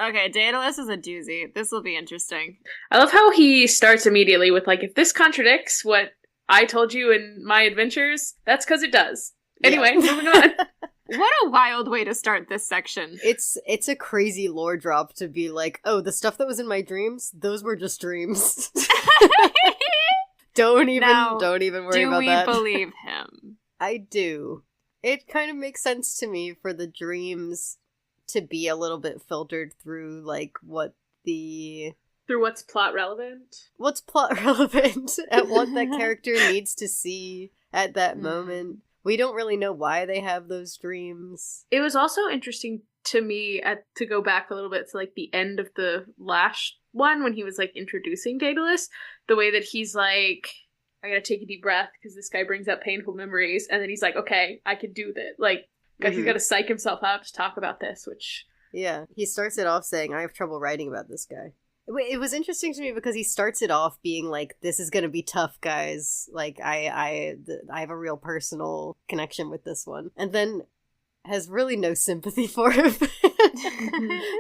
Okay, Daedalus is a doozy. This will be interesting. I love how he starts immediately with like, if this contradicts what I told you in my adventures, that's because it does. Anyway, moving on. What a wild way to start this section. It's a crazy lore drop to be like, oh, the stuff that was in my dreams, those were just dreams. Don't even worry about that. Do we believe him? I do. It kind of makes sense to me for the dreams to be a little bit filtered through like through what's plot relevant. What's plot relevant and what that character needs to see at that moment. We don't really know why they have those dreams. It was also interesting to me to go back a little bit to like the end of the last one when he was like introducing Daedalus, the way that he's like, I gotta take a deep breath because this guy brings up painful memories, and then he's like, okay, I can do that. Like, he's gotta psych himself up to talk about this, which... Yeah, he starts it off saying, I have trouble writing about this guy. It was interesting to me because he starts it off being like, this is gonna be tough, guys. Like, I have a real personal connection with this one. And then has really no sympathy for him.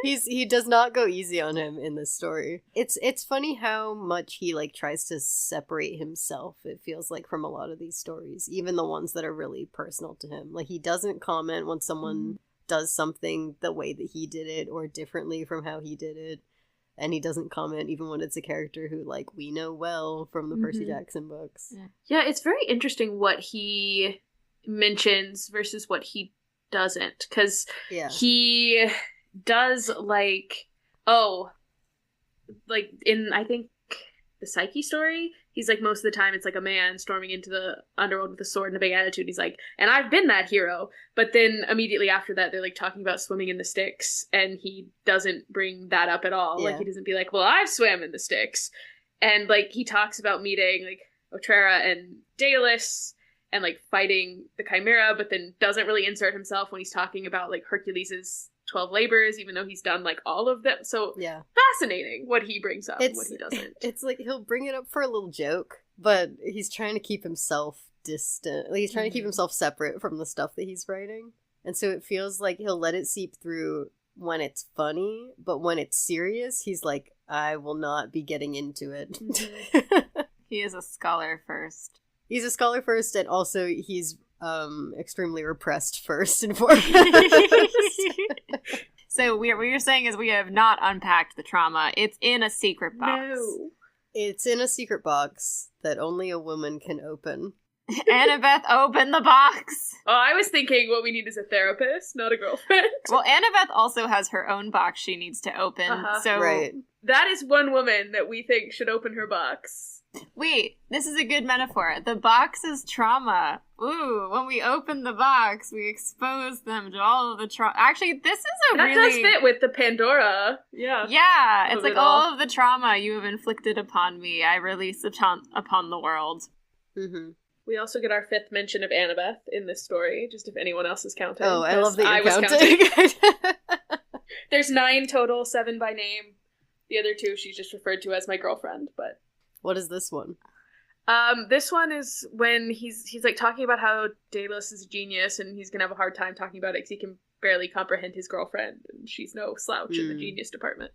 He does not go easy on him in this story. It's funny how much he like tries to separate himself, it feels like, from a lot of these stories, even the ones that are really personal to him. Like, he doesn't comment when someone does something the way that he did it or differently from how he did it. And he doesn't comment even when it's a character who, like, we know well from the Percy Jackson books. Yeah, it's very interesting what he mentions versus what he doesn't. Because he does, like, in, I think, the Psyche story, he's like, most of the time it's like a man storming into the underworld with a sword and a big attitude. He's like, and I've been that hero. But then immediately after that, they're like talking about swimming in the Styx, and he doesn't bring that up at all. Like, he doesn't be like, well, I've swam in the Styx. And like, he talks about meeting like Otrera and Daedalus and like fighting the Chimera, but then doesn't really insert himself when he's talking about like Hercules's 12 labors, even though he's done like all of them. So fascinating what he brings up and what he doesn't. It's like he'll bring it up for a little joke, but he's trying to keep himself distant. Like, he's trying to keep himself separate from the stuff that he's writing. And so it feels like he'll let it seep through when it's funny, but when it's serious, he's like, I will not be getting into it. He is a scholar first. He's a scholar first, and also he's extremely repressed first and foremost. So what you're saying is we have not unpacked the trauma. It's in a secret box. No. It's in a secret box that only a woman can open. Annabeth, open the box! Oh, I was thinking what we need is a therapist, not a girlfriend. Well, Annabeth also has her own box she needs to open, so... Right. That is one woman that we think should open her box. Wait, this is a good metaphor. The box is trauma. Ooh, when we open the box, we expose them to all of the trauma. Actually, this is that does fit with the Pandora. Yeah, it's like all of the trauma you have inflicted upon me, I release upon the world. Mm-hmm. We also get our 5th mention of Annabeth in this story, just if anyone else is counting. Oh, I love that you're counting. There's 9 total, 7 by name. The other 2 she's just referred to as my girlfriend, but... What is this one? This one is when he's like talking about how Daedalus is a genius and he's gonna have a hard time talking about it because he can barely comprehend his girlfriend and she's no slouch in the genius department.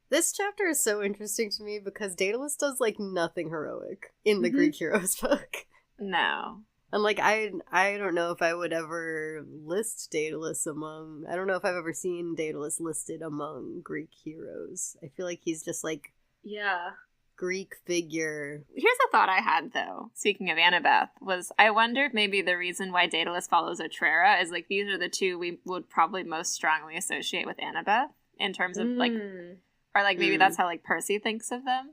This chapter is so interesting to me because Daedalus does like nothing heroic in the Greek Heroes book. No. And like I don't know if I would ever list Daedalus among... I don't know if I've ever seen Daedalus listed among Greek heroes. I feel like he's just like... Yeah. Greek figure. Here's a thought I had, though, speaking of Annabeth, was I wonder if maybe the reason why Daedalus follows Otrera is, like, these are the two we would probably most strongly associate with Annabeth, in terms of, like, or, like, maybe that's how, like, Percy thinks of them.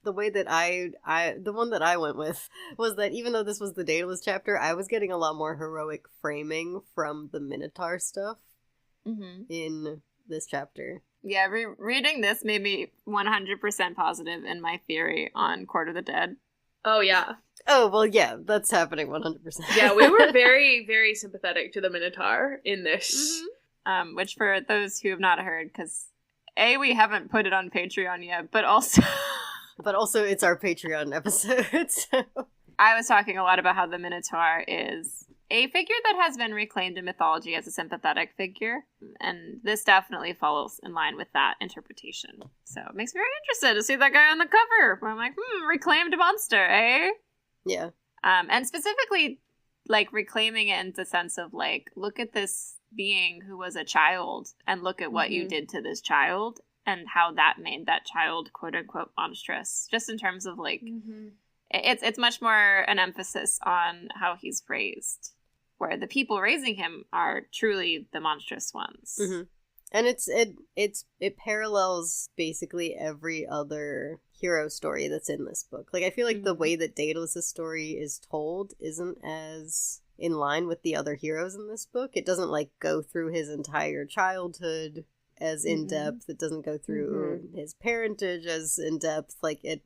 The way that the one that I went with was that even though this was the Daedalus chapter, I was getting a lot more heroic framing from the Minotaur stuff in this chapter. Yeah, reading this made me 100% positive in my theory on Court of the Dead. Oh, yeah. Oh, well, yeah, that's happening 100%. Yeah, we were very, very sympathetic to the Minotaur in this. Which, for those who have not heard, because A, we haven't put it on Patreon yet, but also... But also, it's our Patreon episode, so... I was talking a lot about how the Minotaur is a figure that has been reclaimed in mythology as a sympathetic figure, and this definitely follows in line with that interpretation. So it makes me very interested to see that guy on the cover, where I'm like, reclaimed monster, eh? Yeah. And specifically, like, reclaiming it in the sense of, like, look at this being who was a child, and look at what you did to this child, and how that made that child, quote-unquote, monstrous. Just in terms of, like, it's much more an emphasis on how he's raised, where the people raising him are truly the monstrous ones. And it parallels basically every other hero story that's in this book. Like, I feel like the way that Daedalus' story is told isn't as in line with the other heroes in this book. It doesn't, like, go through his entire childhood as in-depth. It doesn't go through his parentage as in-depth. Like, it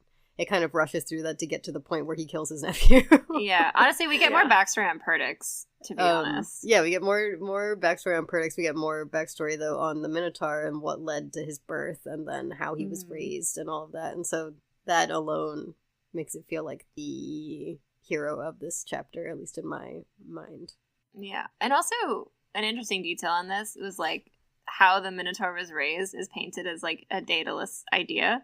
kind of rushes through that to get to the point where he kills his nephew. Yeah, honestly, we get more backstory on Perdix, to be honest. Yeah, we get more backstory on Perdix. We get more backstory, though, on the Minotaur and what led to his birth, and then how he was raised and all of that. And so that alone makes it feel like the hero of this chapter, at least in my mind. Yeah, and also an interesting detail on this was, like, how the Minotaur was raised is painted as like a Daedalus idea.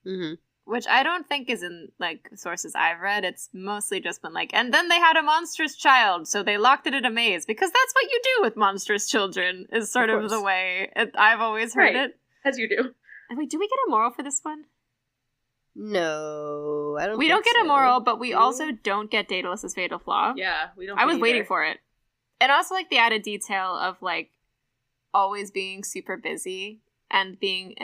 Mm-hmm. Which I don't think is in, like, sources I've read. It's mostly just been like, and then they had a monstrous child, so they locked it in a maze. Because that's what you do with monstrous children, is sort of the way I've always heard it. As you do. And wait, do we get a moral for this one? No, I don't We think don't get so. a moral, but we also don't get Daedalus' fatal flaw. Yeah, we don't I was either. waiting for it. And also, like, the added detail of, like, always being super busy and being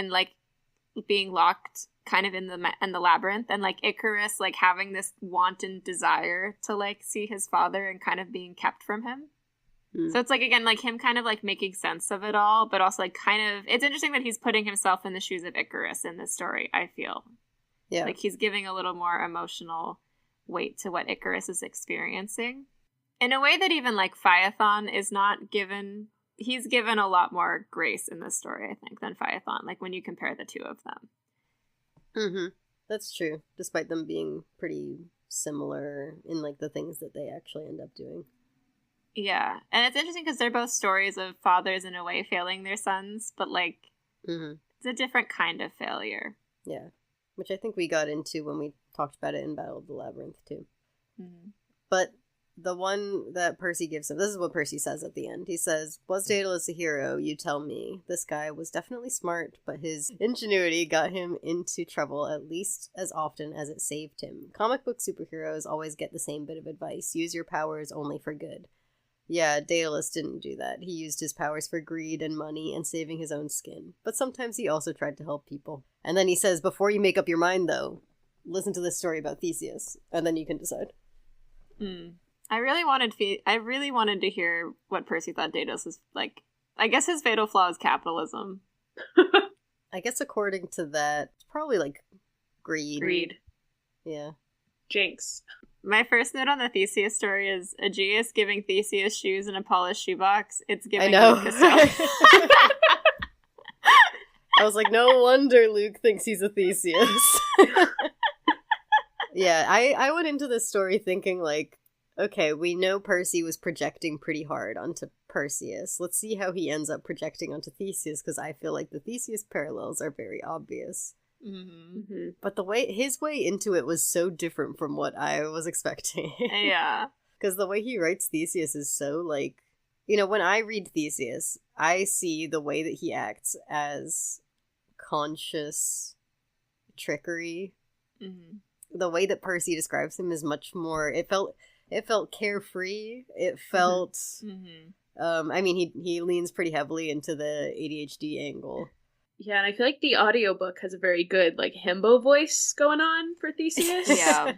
locked kind of in the labyrinth, and like Icarus like having this wanton desire to like see his father and kind of being kept from him. So it's like, again, like him kind of like making sense of it all, but also like kind of, it's interesting that he's putting himself in the shoes of Icarus in this story, I feel. Yeah. Like he's giving a little more emotional weight to what Icarus is experiencing in a way that even like Phaethon is not given. He's given a lot more grace in this story, I think, than Phaethon, like when you compare the two of them. Mm-hmm. That's true, despite them being pretty similar in, like, the things that they actually end up doing. Yeah, and it's interesting because they're both stories of fathers in a way failing their sons, but, like, it's a different kind of failure. Yeah, which I think we got into when we talked about it in Battle of the Labyrinth, too. Mm-hmm. But the one that Percy gives him, this is what Percy says at the end. He says, "Was Daedalus a hero? You tell me. This guy was definitely smart, but his ingenuity got him into trouble at least as often as it saved him. Comic book superheroes always get the same bit of advice. Use your powers only for good. Yeah, Daedalus didn't do that. He used his powers for greed and money and saving his own skin. But sometimes he also tried to help people." And then he says, "Before you make up your mind, though, listen to this story about Theseus, and then you can decide." I really wanted to hear what Percy thought Daedalus was like. I guess his fatal flaw is capitalism. I guess according to that, it's probably like greed. Yeah. Jinx. My first note on the Theseus story is Aegeus giving Theseus shoes in a polished shoebox. It's giving I know. Lucas so. I was like, no wonder Luke thinks he's a Theseus. Yeah, I went into this story thinking, like, okay, we know Percy was projecting pretty hard onto Perseus. Let's see how he ends up projecting onto Theseus, because I feel like the Theseus parallels are very obvious. Mm-hmm. But his way into it was so different from what I was expecting. Yeah. Because the way he writes Theseus is so, like, you know, when I read Theseus, I see the way that he acts as conscious trickery. Mm-hmm. The way that Percy describes him is much more, it felt carefree. It felt, Mm-hmm. I mean, he leans pretty heavily into the ADHD angle. Yeah, and I feel like the audiobook has a very good, like, himbo voice going on for Theseus. Yeah.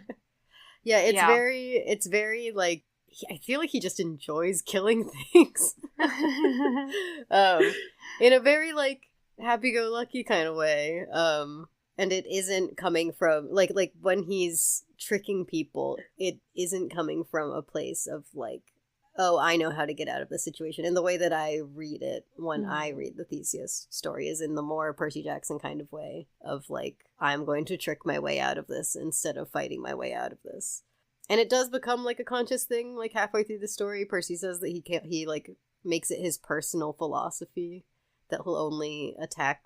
Yeah, it's very, like, I feel like he just enjoys killing things. In a very, like, happy-go-lucky kind of way. And it isn't coming from, like when he's tricking people, it isn't coming from a place of, like, oh, I know how to get out of this situation. And the way that I read it when I read the Theseus story is in the more Percy Jackson kind of way of, like, I'm going to trick my way out of this instead of fighting my way out of this. And it does become, like, a conscious thing, like, halfway through the story. Percy says that he makes it his personal philosophy that he'll only attack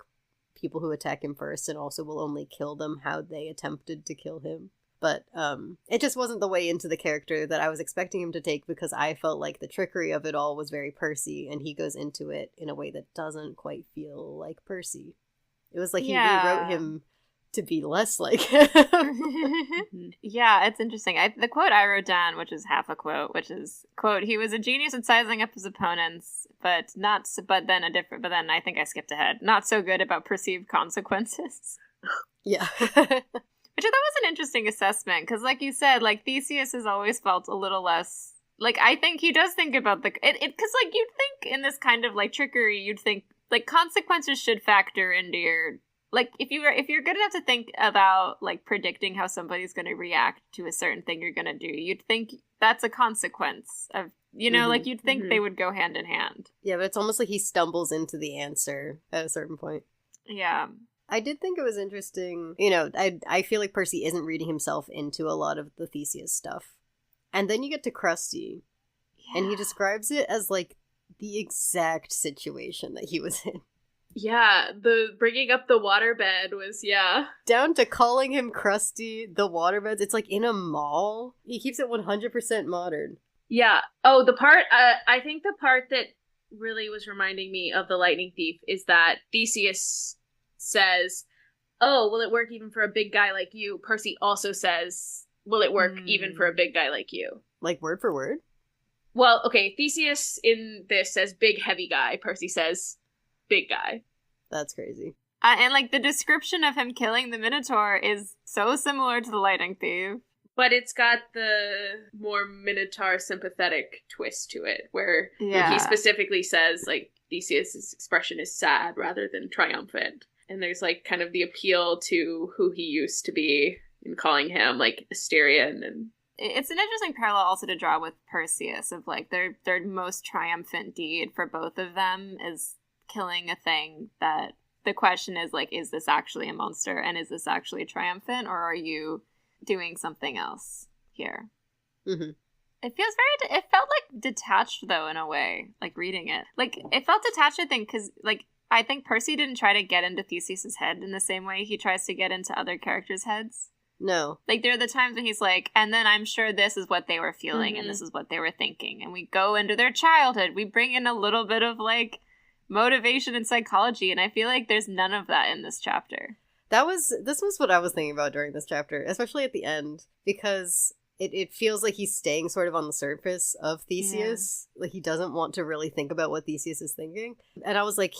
people who attack him first, and also will only kill them how they attempted to kill him. But it just wasn't the way into the character that I was expecting him to take, because I felt like the trickery of it all was very Percy, and he goes into it in a way that doesn't quite feel like Percy. It was like he rewrote him to be less like him. Yeah, it's interesting. The quote I wrote down, which is half a quote, which is, quote, "He was a genius at sizing up his opponents, but then I think I skipped ahead. Not so good about perceived consequences." Yeah. Which I thought was an interesting assessment, because like you said, like, Theseus has always felt a little less, like, I think he does think about because like, you'd think in this kind of, like, trickery, you'd think, like, consequences should factor into your, like, if you're good enough to think about, like, predicting how somebody's going to react to a certain thing you're going to do, you'd think that's a consequence of, you know, like, you'd think they would go hand in hand. Yeah, but it's almost like he stumbles into the answer at a certain point. Yeah. I did think it was interesting, you know, I feel like Percy isn't reading himself into a lot of the Theseus stuff. And then you get to Krusty, and he describes it as, like, the exact situation that he was in. Yeah, the bringing up the waterbed was, yeah. Down to calling him Krusty, the waterbeds. It's like in a mall. He keeps it 100% modern. Yeah. Oh, I think the part that really was reminding me of the Lightning Thief is that Theseus says, oh, will it work even for a big guy like you? Percy also says, will it work even for a big guy like you? Like word for word? Well, okay, Theseus in this says big heavy guy. Percy says big guy. That's crazy. And like the description of him killing the Minotaur is so similar to the Lightning Thief. But it's got the more Minotaur sympathetic twist to it, where he specifically says, like, Theseus' expression is sad rather than triumphant. And there's, like, kind of the appeal to who he used to be in calling him, like, Asterion. And it's an interesting parallel also to draw with Perseus, of, like, their most triumphant deed for both of them is killing a thing that the question is, like, is this actually a monster? And is this actually triumphant? Or are you doing something else here? Mm-hmm. It felt like detached though, in a way, like reading it, like it felt detached, I think, because like I think Percy didn't try to get into Theseus's head in the same way he tries to get into other characters' heads. No, like there are the times when he's like, and then I'm sure this is what they were feeling and this is what they were thinking, and we go into their childhood, we bring in a little bit of like motivation and psychology, and I feel like there's none of that in this chapter. This was what I was thinking about during this chapter, especially at the end, because it feels like he's staying sort of on the surface of Theseus. Yeah. Like he doesn't want to really think about what Theseus is thinking. And I was like,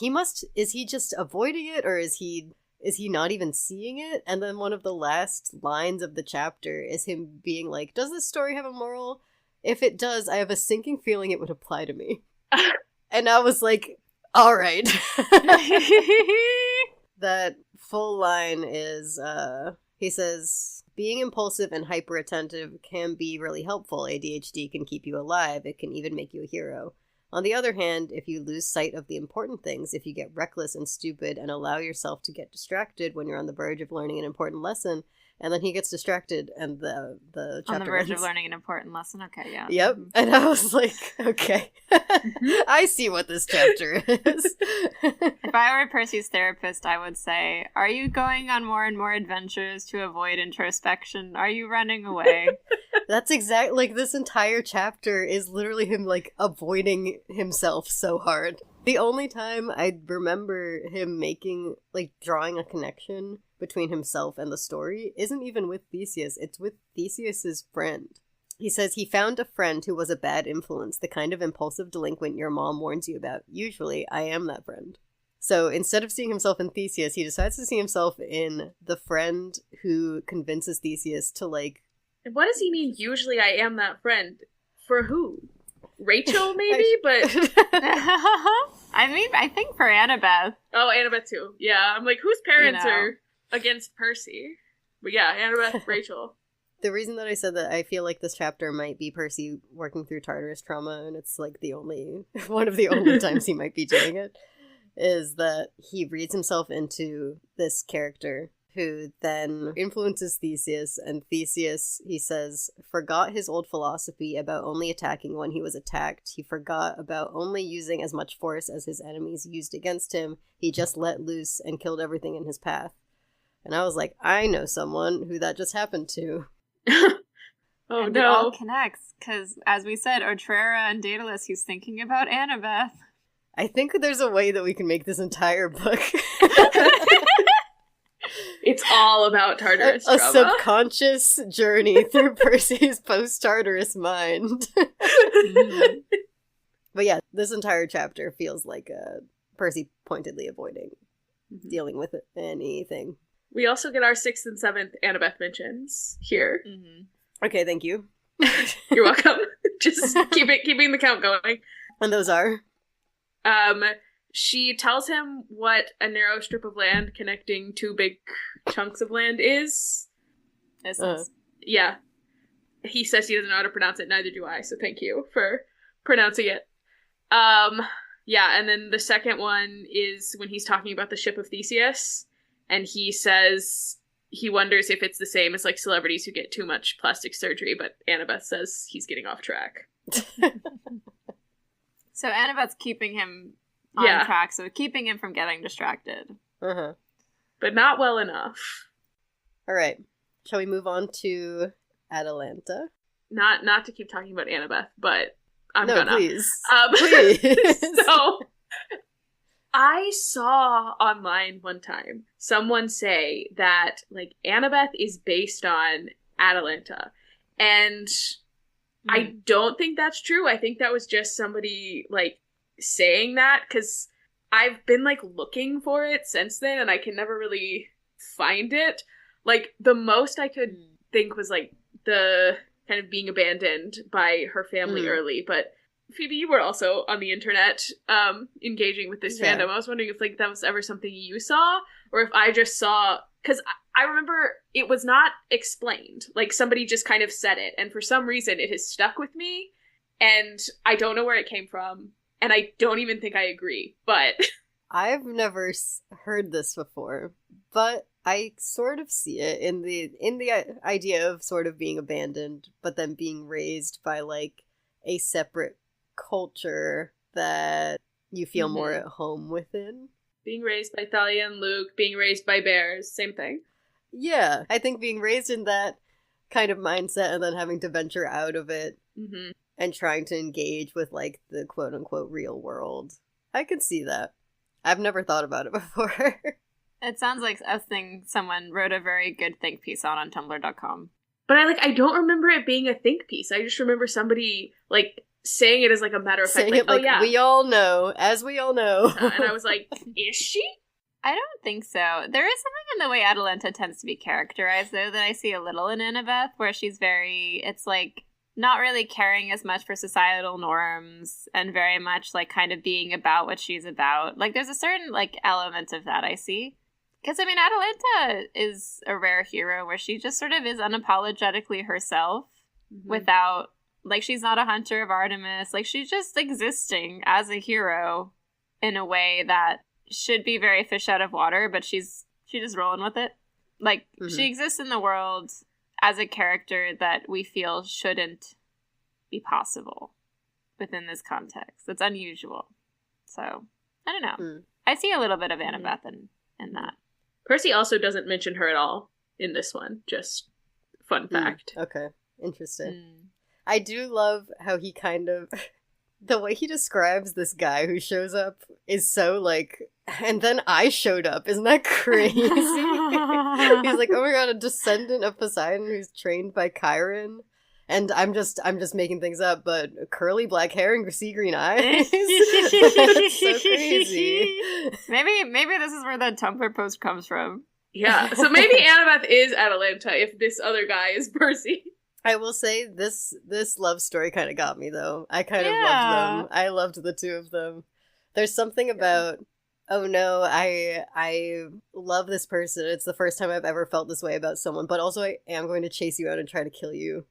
is he just avoiding it, or is he not even seeing it? And then one of the last lines of the chapter is him being like, does this story have a moral? If it does, I have a sinking feeling it would apply to me. And I was like, all right. That full line is, he says, being impulsive and hyper-attentive can be really helpful. ADHD can keep you alive. It can even make you a hero. On the other hand, if you lose sight of the important things, if you get reckless and stupid and allow yourself to get distracted when you're on the verge of learning an important lesson, and then he gets distracted and the chapter on the verge ends. of learning an important lesson. Okay, yeah. Yep. And I was like, okay. I see what this chapter is. If I were Percy's therapist, I would say, are you going on more and more adventures to avoid introspection? Are you running away? That's exactly, like, this entire chapter is literally him, like, avoiding himself so hard. The only time I remember him drawing a connection between himself and the story isn't even with Theseus, it's with Theseus's friend. He says he found a friend who was a bad influence, the kind of impulsive delinquent your mom warns you about. Usually, I am that friend. So instead of seeing himself in Theseus, he decides to see himself in the friend who convinces Theseus to, like... What does he mean, usually I am that friend? For who? Rachel, maybe? But... I mean, I think for Annabeth. Oh, Annabeth too. Yeah, I'm like, whose parents are against Percy? But yeah, Annabeth, Rachel. The reason that I said that I feel like this chapter might be Percy working through Tartarus trauma, and it's like one of the only times he might be doing it, is that he reads himself into this character who then influences Theseus, and Theseus, he says, forgot his old philosophy about only attacking when he was attacked. He forgot about only using as much force as his enemies used against him. He just let loose and killed everything in his path. And I was like, I know someone who that just happened to. Oh, and no. It all connects, because, as we said, Otrera and Daedalus, he's thinking about Annabeth. I think there's a way that we can make this entire book... It's all about Tartarus a trauma. subconscious journey through Percy's post-Tartarus mind. But yeah, this entire chapter feels like Percy pointedly avoiding dealing with anything. We also get our 6th and 7th Annabeth mentions here. Mm-hmm. Okay, thank you. You're welcome. Just keeping the count going. And those are? She tells him what a narrow strip of land connecting two big chunks of land is. Yeah. He says he doesn't know how to pronounce it, neither do I, so thank you for pronouncing it. Yeah, and then the second one is when he's talking about the ship of Theseus, and he says he wonders if it's the same as, like, celebrities who get too much plastic surgery, but Annabeth says he's getting off track. So Annabeth's keeping him on track, so keeping him from getting distracted. Uh-huh. But not well enough. All right. Shall we move on to Atalanta? Not to keep talking about Annabeth, but I'm no, gonna. Please. Please. So, I saw online one time someone say that, like, Annabeth is based on Atalanta. And I don't think that's true. I think that was just somebody, like, saying that, because I've been, like, looking for it since then, and I can never really find it. Like, the most I could think was, like, the kind of being abandoned by her family early, but Phoebe, you were also on the internet engaging with this fandom. I was wondering if, like, that was ever something you saw, or if I just saw, because I remember it was not explained. Like, somebody just kind of said it, and for some reason it has stuck with me, and I don't know where it came from, and I don't even think I agree, but... I've never heard this before, but I sort of see it in the idea of sort of being abandoned, but then being raised by, like, a separate culture that you feel more at home within. Being raised by Thalia and Luke, being raised by bears, same thing. Yeah, I think being raised in that kind of mindset and then having to venture out of it and trying to engage with, like, the quote-unquote real world. I could see that. I've never thought about it before. It sounds like a thing someone wrote a very good think piece on Tumblr.com. But I don't remember it being a think piece. I just remember somebody, like, saying it as, like, a matter of fact. Saying Like, it like, we all know, as we all know. And I was like, is she? I don't think so. There is something in the way Atalanta tends to be characterized, though, that I see a little in Annabeth, where she's it's, like, not really caring as much for societal norms and very much, like, kind of being about what she's about. Like, there's a certain, like, element of that I see. Because, I mean, Atalanta is a rare hero where she just sort of is unapologetically herself without, like, she's not a hunter of Artemis. Like, she's just existing as a hero in a way that should be very fish out of water, but she's just rolling with it. Like, she exists in the world as a character that we feel shouldn't be possible within this context. It's unusual. So, I don't know. I see a little bit of Annabeth in that. Percy also doesn't mention her at all in this one. Just fun fact. Okay. Interesting. I do love how he kind of... The way he describes this guy who shows up is so, like... And then I showed up. Isn't that crazy? He's like, oh my god, a descendant of Poseidon who's trained by Chiron. And I'm just making things up, but curly black hair and sea green eyes. That's so crazy. Maybe this is where that Tumblr post comes from. Yeah, so maybe Annabeth is Atalanta if this other guy is Percy. I will say this love story kind of got me, though. I kind of loved them. I loved the two of them. There's something about, oh no, I love this person. It's the first time I've ever felt this way about someone, but also I am going to chase you out and try to kill you.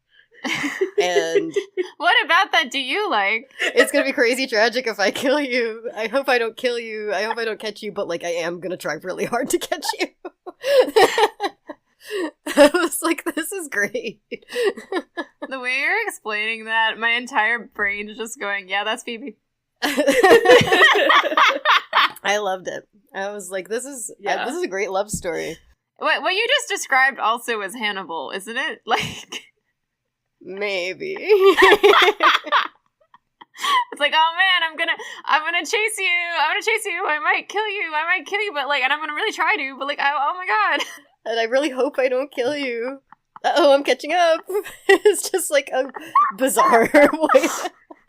And what about that do you like? It's gonna be crazy tragic if I kill you. I hope I don't kill you. I hope I don't catch you, but, like, I am gonna try really hard to catch you. I was like, this is great. The way you're explaining that, my entire brain is just going, yeah, that's Phoebe. I loved it. I was like, this is a great love story. What you just described also is Hannibal, isn't it? Like, maybe. It's like, oh man, I'm gonna chase you. I might kill you, but, like, and I'm gonna really try to, but, like, oh my god. And I really hope I don't kill you. Uh-oh, I'm catching up. It's just, like, a bizarre way.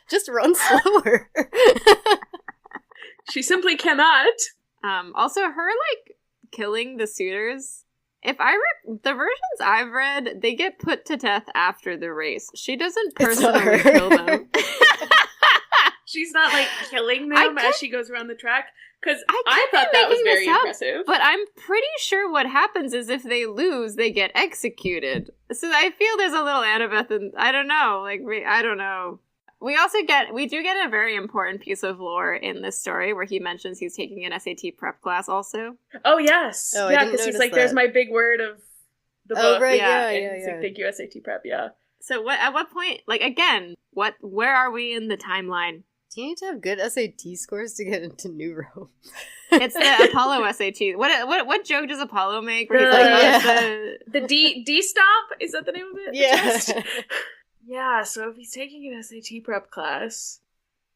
Just run slower. She simply cannot. Also, her, like, killing the suitors. The versions I've read, they get put to death after the race. She doesn't personally kill them. She's not, like, killing them as she goes around the track. Because I thought that was very impressive. But I'm pretty sure what happens is if they lose, they get executed. So I feel there's a little Annabeth, and I don't know. Like, I don't know. We do get a very important piece of lore in this story where he mentions he's taking an SAT prep class also. Oh, yes. Oh, yeah, because he's like, there's my big word of the book. Right, yeah. Yeah. Like, thank you, SAT prep, yeah. So at what point, like, again, where are we in the timeline Do you need to have good SAT scores to get into New Rome? It's the Apollo SAT. What joke does Apollo make? Where he's like, the D stop? Is that the name of it? Yeah. Yeah, so if he's taking an SAT prep class,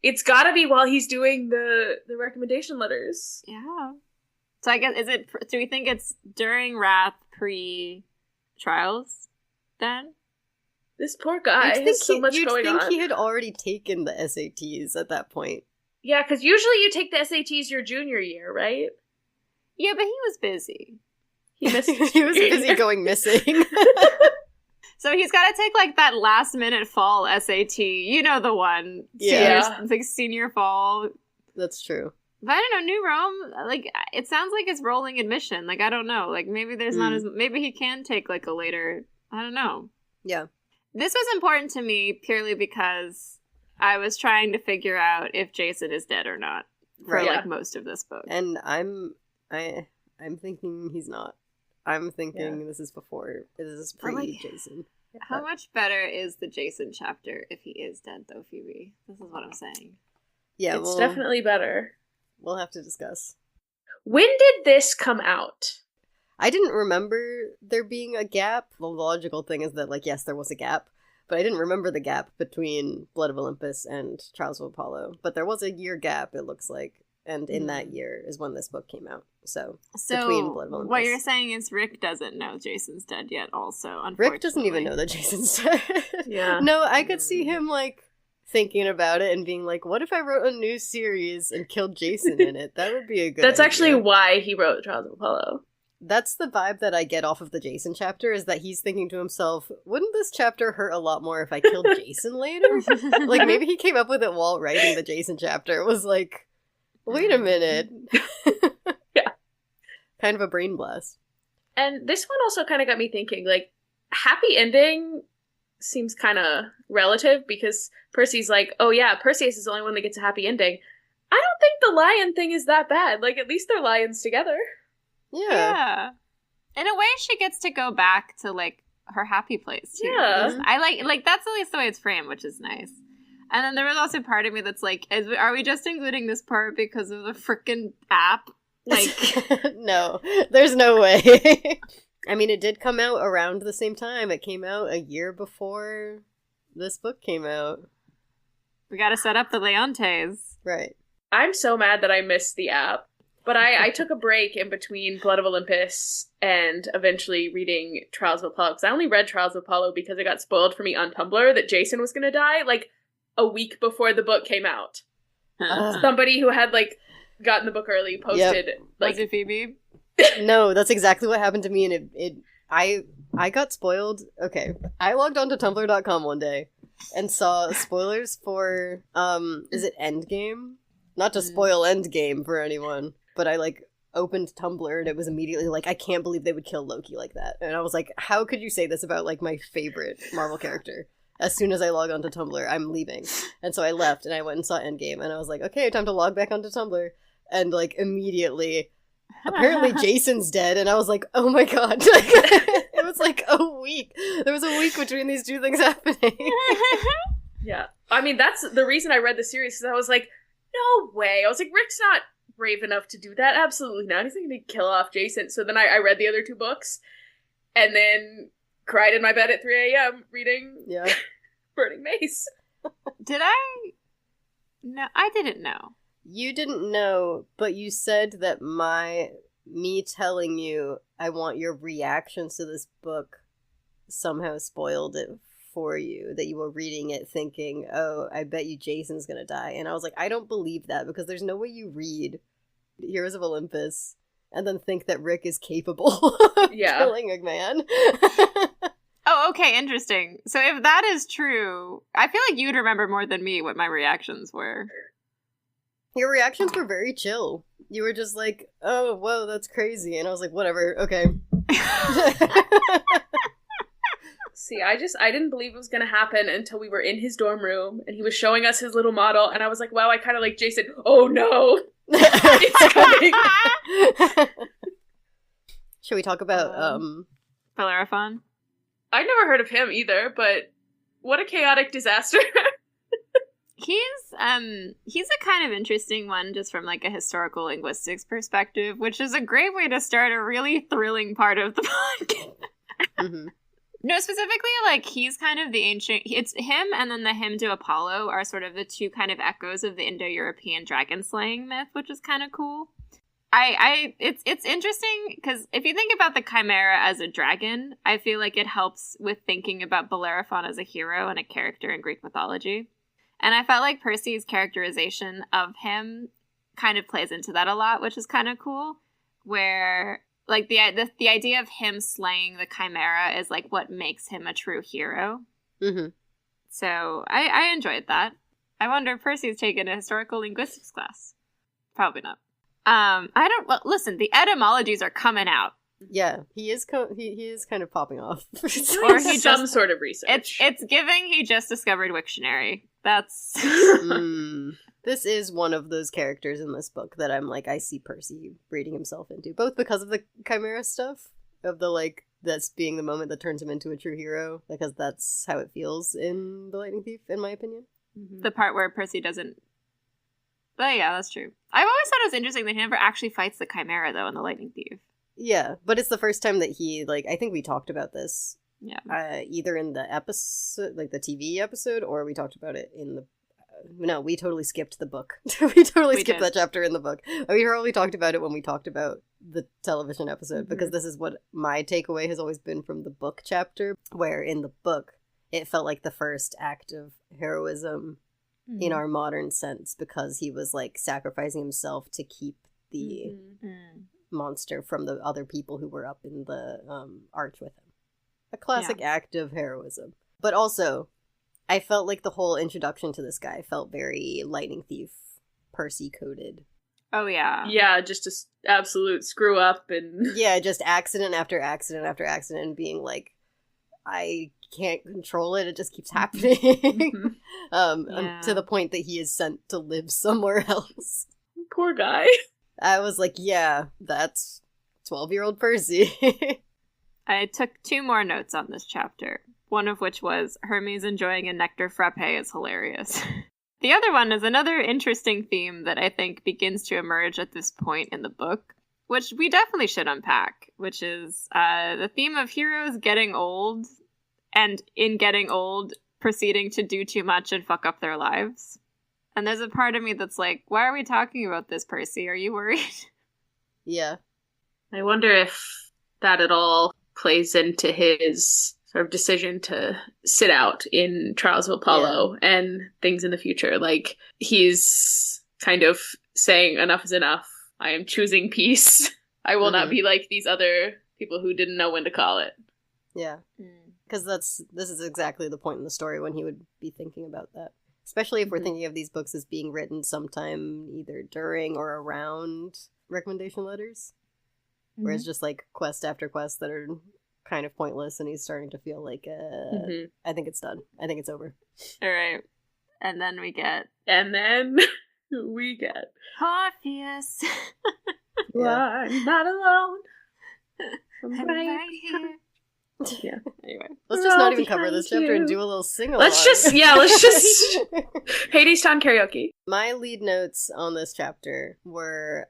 it's gotta be while he's doing the recommendation letters. Yeah. So I guess, do we think it's during Wrath, pre-trials, then? This poor guy has so much going on. You'd think he had already taken the SATs at that point. Yeah, because usually you take the SATs your junior year, right? Yeah, but he was busy. He missed He was busy going missing. So he's got to take, like, that last-minute fall SAT. You know the one. Yeah. Senior fall. That's true. But I don't know, New Rome, like, it sounds like it's rolling admission. Like, I don't know. Like, maybe there's not as... Maybe he can take, like, a later... I don't know. Yeah. This was important to me purely because I was trying to figure out if Jason is dead or not for, like, most of this book. And I'm thinking he's not. I'm thinking this is pre-Jason. How much better is the Jason chapter if he is dead, though, Phoebe? This is what I'm saying. Yeah, it's definitely better. We'll have to discuss. When did this come out? I didn't remember there being a gap. The logical thing is that, like, yes, there was a gap, but I didn't remember the gap between Blood of Olympus and Trials of Apollo. But there was a year gap, it looks like, and in that year is when this book came out. So between Blood of Olympus. What you're saying is Rick doesn't know Jason's dead yet, also, unfortunately. Rick doesn't even know that Jason's dead. Yeah. No, I could see him, like, thinking about it and being like, what if I wrote a new series and killed Jason in it? That would be a good That's idea. actually why he wrote Trials of Apollo. That's the vibe that I get off of the Jason chapter, is that he's thinking to himself, wouldn't this chapter hurt a lot more if I killed Jason later? Like, maybe he came up with it while writing the Jason chapter. It was like, wait a minute. Yeah. Kind of a brain blast. And this one also kind of got me thinking, like, happy ending seems kind of relative, because Percy's like, oh yeah, Perseus is the only one that gets a happy ending. I don't think the lion thing is that bad. Like, at least they're lions together. Yeah. In a way, she gets to go back to, like, her happy place, too. Yeah. I like, that's at least the way it's framed, which is nice. And then there was also part of me that's like, are we just including this part because of the frickin' app? Like, no, there's no way. I mean, it did come out around the same time. It came out a year before this book came out. We gotta set up the Leontes. Right. I'm so mad that I missed the app. But I took a break in between Blood of Olympus and eventually reading Trials of Apollo. Because I only read Trials of Apollo because it got spoiled for me on Tumblr that Jason was going to die, like, a week before the book came out. Somebody who had, like, gotten the book early posted, like... Was it Phoebe? No, that's exactly what happened to me, and I got spoiled. Okay, I logged onto Tumblr.com one day and saw spoilers for, is it Endgame? Not to spoil Endgame for anyone. But I, like, opened Tumblr and it was immediately like, I can't believe they would kill Loki like that. And I was like, how could you say this about, like, my favorite Marvel character? As soon as I log onto Tumblr, I'm leaving. And so I left and I went and saw Endgame. And I was like, okay, time to log back onto Tumblr. And, like, immediately, apparently Jason's dead. And I was like, oh my god. It was like a week. There was a week between these two things happening. Yeah. I mean, that's the reason I read the series, because I was like, no way. I was like, Rick's not brave enough to do that. Absolutely not. He's not going to kill off Jason. So then I read the other two books and then cried in my bed at 3 a.m. reading Burning Mace. Did I? No, I didn't know. You didn't know, but you said that me telling you I want your reactions to this book somehow spoiled it for you, that you were reading it thinking, oh, I bet you Jason's gonna die. And I was like, I don't believe that, because there's no way you read Heroes of Olympus and then think that Rick is capable of killing a man. Oh, okay, interesting. So if that is true, I feel like you'd remember more than me what my reactions were. Your reactions were very chill. You were just like, oh, whoa, that's crazy. And I was like, whatever, okay. See, I didn't believe it was going to happen until we were in his dorm room and he was showing us his little model and I was like, wow, I kind of like Jason. Oh no! It's coming! Should we talk about, Bellerophon? I'd never heard of him either, but what a chaotic disaster. He's a kind of interesting one just from like a historical linguistics perspective, which is a great way to start a really thrilling part of the book. Mm-hmm. No, specifically, like, he's kind of the ancient... It's him and then the hymn to Apollo are sort of the two kind of echoes of the Indo-European dragon-slaying myth, which is kind of cool. It's interesting, because if you think about the Chimera as a dragon, I feel like it helps with thinking about Bellerophon as a hero and a character in Greek mythology. And I felt like Percy's characterization of him kind of plays into that a lot, which is kind of cool, where... Like, the idea of him slaying the Chimera is, like, what makes him a true hero. Mm-hmm. So, I enjoyed that. I wonder if Percy's taken a historical linguistics class. Probably not. Well, listen, the etymologies are coming out. Yeah, he is kind of popping off. Or he some sort of research. It's giving he just discovered Wiktionary. That's... This is one of those characters in this book that I'm like, I see Percy reading himself into. Both because of the Chimera stuff, of the, like, that's being the moment that turns him into a true hero, because that's how it feels in The Lightning Thief, in my opinion. Mm-hmm. The part where Percy doesn't... But yeah, that's true. I've always thought it was interesting that he never actually fights the Chimera, though, in The Lightning Thief. Yeah, but it's the first time that he, like, I think we talked about this. Yeah. Either in the episode, like the TV episode, or we talked about it in the... No, we totally skipped the book. we skipped did. that chapter in the book. We probably talked about it when we talked about the television episode, Mm-hmm. because this is what my takeaway has always been from the book chapter, where in the book, it felt like the first act of heroism in our modern sense, because he was, like, sacrificing himself to keep the monster from the other people who were up in the arch with him. A classic act of heroism. But also... I felt like the whole introduction to this guy felt very Lightning Thief, Percy coded. Oh, yeah. Yeah, just a absolute screw up and... Yeah, just accident after accident after accident, and being like, I can't control it, it just keeps happening. To the point that he is sent to live somewhere else. Poor guy. I was like, yeah, that's 12-year-old Percy. I took 2 more notes on this chapter. One of which was, Hermes enjoying a nectar frappe is hilarious. The other one is another interesting theme that I think begins to emerge at this point in the book, which we definitely should unpack, which is the theme of heroes getting old, and in getting old, proceeding to do too much and fuck up their lives. And there's a part of me that's like, why are we talking about this, Percy? Are you worried? Yeah. I wonder if that at all plays into his... sort of decision to sit out in Trials of Apollo and things in the future. Like, he's kind of saying enough is enough. I am choosing peace. I will not be like these other people who didn't know when to call it. Yeah. Because this is exactly the point in the story when he would be thinking about that. Especially if we're thinking of these books as being written sometime either during or around recommendation letters. Where it's just like quest after quest that are... kind of pointless, and he's starting to feel like I think it's done. I think it's over. All right. And then we get Orpheus. You are not alone. I'm right here. Yeah. Anyway. Let's just not even cover this chapter and do a little sing-along. Let's just Hades Town karaoke. My lead notes on this chapter were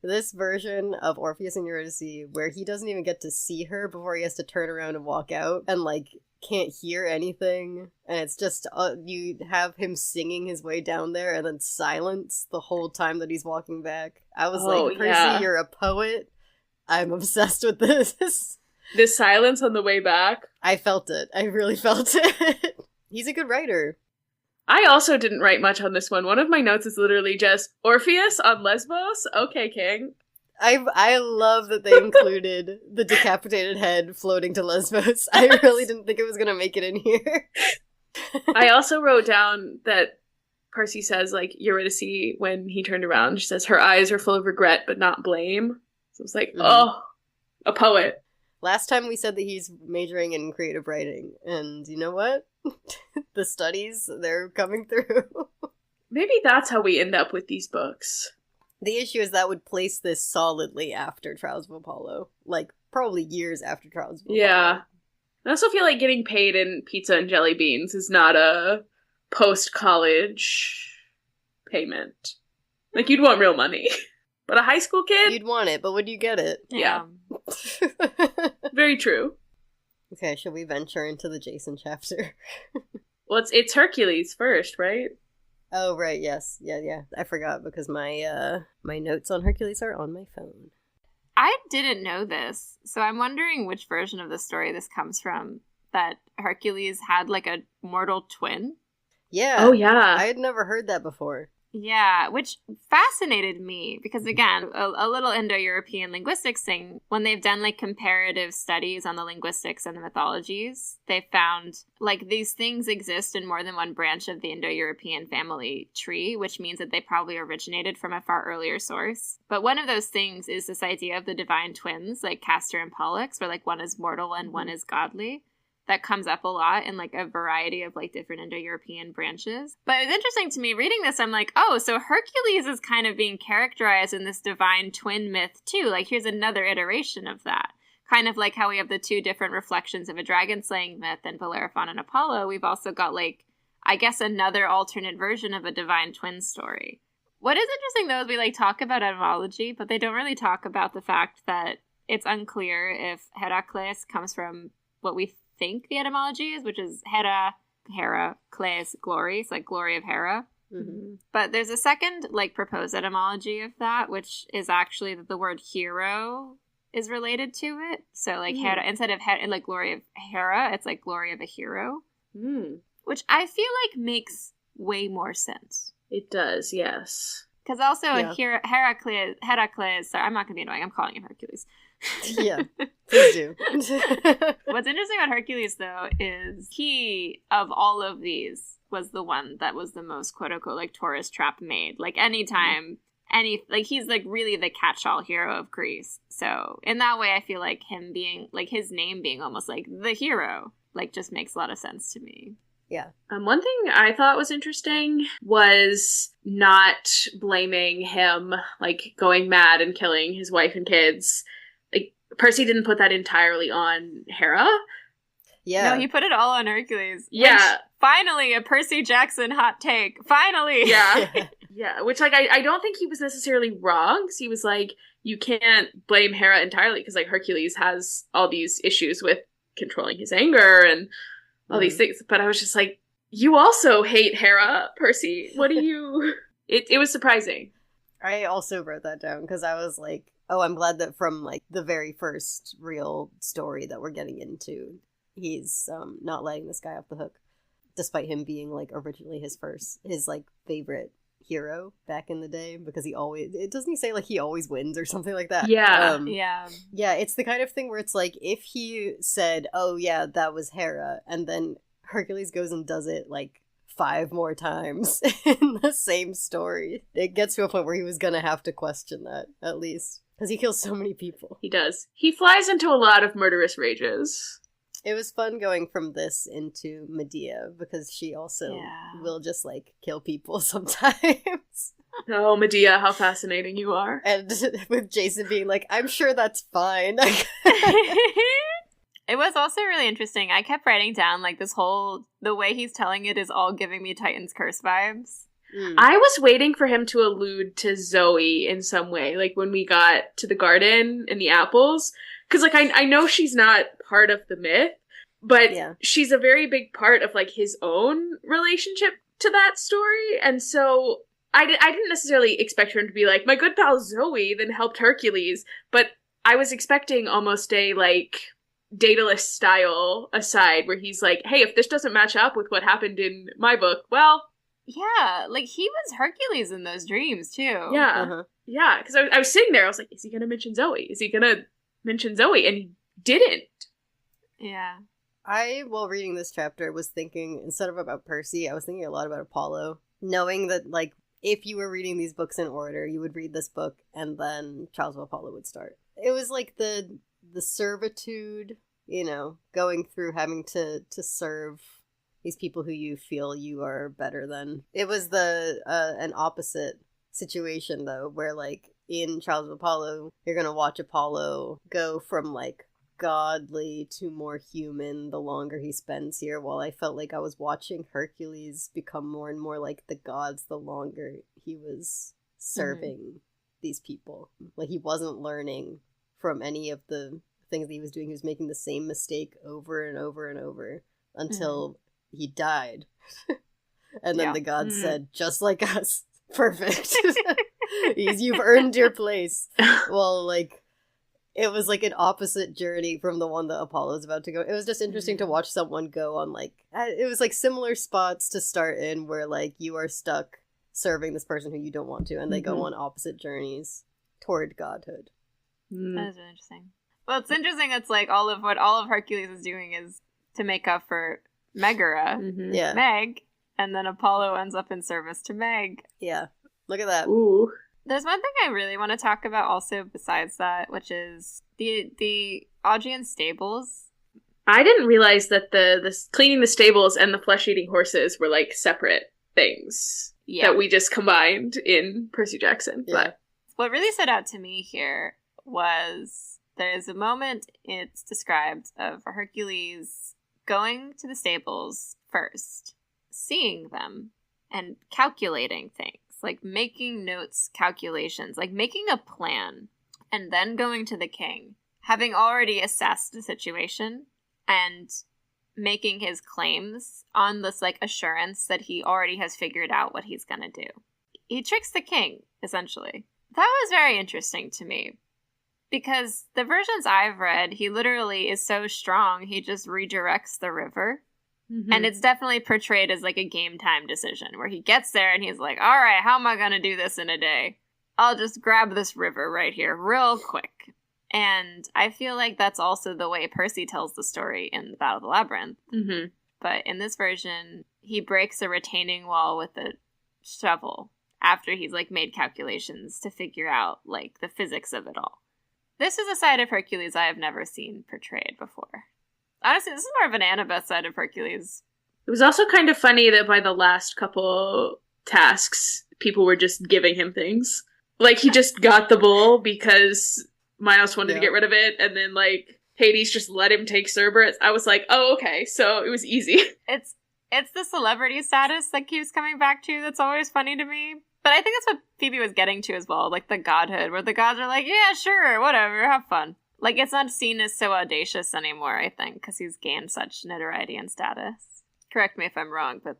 this version of Orpheus and Eurydice where he doesn't even get to see her before he has to turn around and walk out, and, like, can't hear anything, and it's just you have him singing his way down there and then silence the whole time that he's walking back. I was like, Percy, you're a poet. I'm obsessed with this. The silence on the way back. I felt it. I really felt it. He's a good writer. I also didn't write much on this one. One of my notes is literally just, Orpheus on Lesbos? Okay, King. I love that they included the decapitated head floating to Lesbos. I really didn't think it was going to make it in here. I also wrote down that Percy says, like, Eurydice, when he turned around, she says her eyes are full of regret but not blame. So it's like, oh, a poet. Last time we said that he's majoring in creative writing, and you know what? The studies, they're coming through. Maybe that's how we end up with these books. The issue is that would place this solidly after Trials of Apollo. Like, probably years after Trials of Apollo. Yeah. I also feel like getting paid in pizza and jelly beans is not a post-college payment. Like, you'd want real money. But a high school kid? You'd want it, but would you get it? Yeah. Very true. Okay, shall we venture into the Jason chapter? Well, it's Hercules first, right? Oh, right, yes. Yeah. I forgot because my my notes on Hercules are on my phone. I didn't know this, so I'm wondering which version of the story this comes from, that Hercules had, like, a mortal twin. Yeah. Oh, yeah. I had never heard that before. Yeah, which fascinated me because, again, a little Indo-European linguistics thing, when they've done, like, comparative studies on the linguistics and the mythologies, they found, like, these things exist in more than one branch of the Indo-European family tree, which means that they probably originated from a far earlier source. But one of those things is this idea of the divine twins, like Castor and Pollux, where, like, one is mortal and one is godly. That comes up a lot in, like, a variety of, like, different Indo-European branches. But it's interesting to me, reading this, I'm like, oh, so Hercules is kind of being characterized in this divine twin myth, too. Like, here's another iteration of that. Kind of like how we have the two different reflections of a dragon-slaying myth and Bellerophon and Apollo, we've also got, like, I guess another alternate version of a divine twin story. What is interesting, though, is we, like, talk about etymology, but they don't really talk about the fact that it's unclear if Heracles comes from what we think the etymology is, which is Hera, Claes, glory. It's like glory of Hera. Mm-hmm. But there's a second, like, proposed etymology of that, which is actually that the word hero is related to it. So, like, Hera, instead of like glory of Hera, it's like glory of a hero. Which I feel like makes way more sense. It does, yes. Because also Heracles, sorry, I'm not going to be annoying, I'm calling him Hercules. Yeah, please do. What's interesting about Hercules, though, is he, of all of these, was the one that was the most, quote-unquote, like, tourist trap made. Like, anytime, he's, like, really the catch-all hero of Greece. So, in that way, I feel like him being, like, his name being almost, like, the hero, like, just makes a lot of sense to me. Yeah. One thing I thought was interesting was not blaming him, like, going mad and killing his wife and kids. Like, Percy didn't put that entirely on Hera. Yeah. No, he put it all on Hercules. Yeah. Which, finally, a Percy Jackson hot take. Finally! Yeah. Yeah, which, like, I don't think he was necessarily wrong, because he was like, you can't blame Hera entirely, because, like, Hercules has all these issues with controlling his anger and all these things. But I was just like, you also hate Hera, Percy. What do you... It was surprising. I also wrote that down, because I was like, oh, I'm glad that from, like, the very first real story that we're getting into, he's not letting this guy off the hook, despite him being, like, originally his like, favorite hero back in the day, because doesn't he say, like, he always wins or something like that? Yeah. Yeah, it's the kind of thing where it's like, if he said, oh, yeah, that was Hera, and then Hercules goes and does it, like, 5 more times in the same story, it gets to a point where he was gonna have to question that, at least. Because he kills so many people. He does. He flies into a lot of murderous rages. It was fun going from this into Medea, because she also will just, like, kill people sometimes. Oh, Medea, how fascinating you are. And with Jason being like, I'm sure that's fine. It was also really interesting. I kept writing down, like, the way he's telling it is all giving me Titan's Curse vibes. I was waiting for him to allude to Zoe in some way, like when we got to the garden and the apples. Because, like, I know she's not part of the myth, but she's a very big part of, like, his own relationship to that story. And so I didn't necessarily expect her to be like, my good pal Zoe then helped Hercules. But I was expecting almost a, like, Daedalus style aside where he's like, hey, if this doesn't match up with what happened in my book, well... Yeah, like, he was Hercules in those dreams, too. Yeah. Uh-huh. Yeah, because I was sitting there, I was like, is he going to mention Zoe? Is he going to mention Zoe? And he didn't. Yeah. While reading this chapter, was thinking, instead of about Percy, I was thinking a lot about Apollo. Knowing that, like, if you were reading these books in order, you would read this book, and then Trials of Apollo would start. It was like the servitude, you know, going through having to serve these people who you feel you are better than. It was an opposite situation, though, where, like, in Trials of Apollo, you're gonna watch Apollo go from, like, godly to more human the longer he spends here, while I felt like I was watching Hercules become more and more like the gods the longer he was serving these people. Like, he wasn't learning from any of the things that he was doing. He was making the same mistake over and over and over until he died. And then the gods said, just like us. Perfect. You've earned your place. Well, like, it was like an opposite journey from the one that Apollo's about to go. It was just interesting to watch someone go on, like, it was like similar spots to start in where, like, you are stuck serving this person who you don't want to, and they go on opposite journeys toward godhood. That is really interesting. Well, it's interesting. It's like all of Hercules is doing is to make up for Megara, Meg, and then Apollo ends up in service to Meg. Yeah, look at that. Ooh. There's one thing I really want to talk about also besides that, which is the Augean stables. I didn't realize that the cleaning the stables and the flesh-eating horses were, like, separate things that we just combined in Percy Jackson. Yeah. But what really stood out to me here was there's a moment, it's described, of Hercules going to the stables first, seeing them, and calculating things. Like, making notes, calculations, like making a plan, and then going to the king, having already assessed the situation, and making his claims on this, like, assurance that he already has figured out what he's gonna do. He tricks the king, essentially. That was very interesting to me, because the versions I've read, he literally is so strong, he just redirects the river. And it's definitely portrayed as, like, a game time decision, where he gets there and he's like, all right, how am I going to do this in a day? I'll just grab this river right here real quick. And I feel like that's also the way Percy tells the story in the Battle of the Labyrinth. But in this version, he breaks a retaining wall with a shovel after he's, like, made calculations to figure out, like, the physics of it all. This is a side of Hercules I have never seen portrayed before. Honestly, this is more of an Annabeth side of Hercules. it was also kind of funny that by the last couple tasks, people were just giving him things. Like, he just got the bull because Minos wanted to get rid of it, and then, like, Hades just let him take Cerberus. I was like, oh, okay, so it was easy. It's the celebrity status that keeps coming back to that's always funny to me. But I think that's what Phoebe was getting to as well, like the godhood, where the gods are like, yeah, sure, whatever, have fun. Like, it's not seen as so audacious anymore, I think, because he's gained such notoriety and status. Correct me if I'm wrong, but...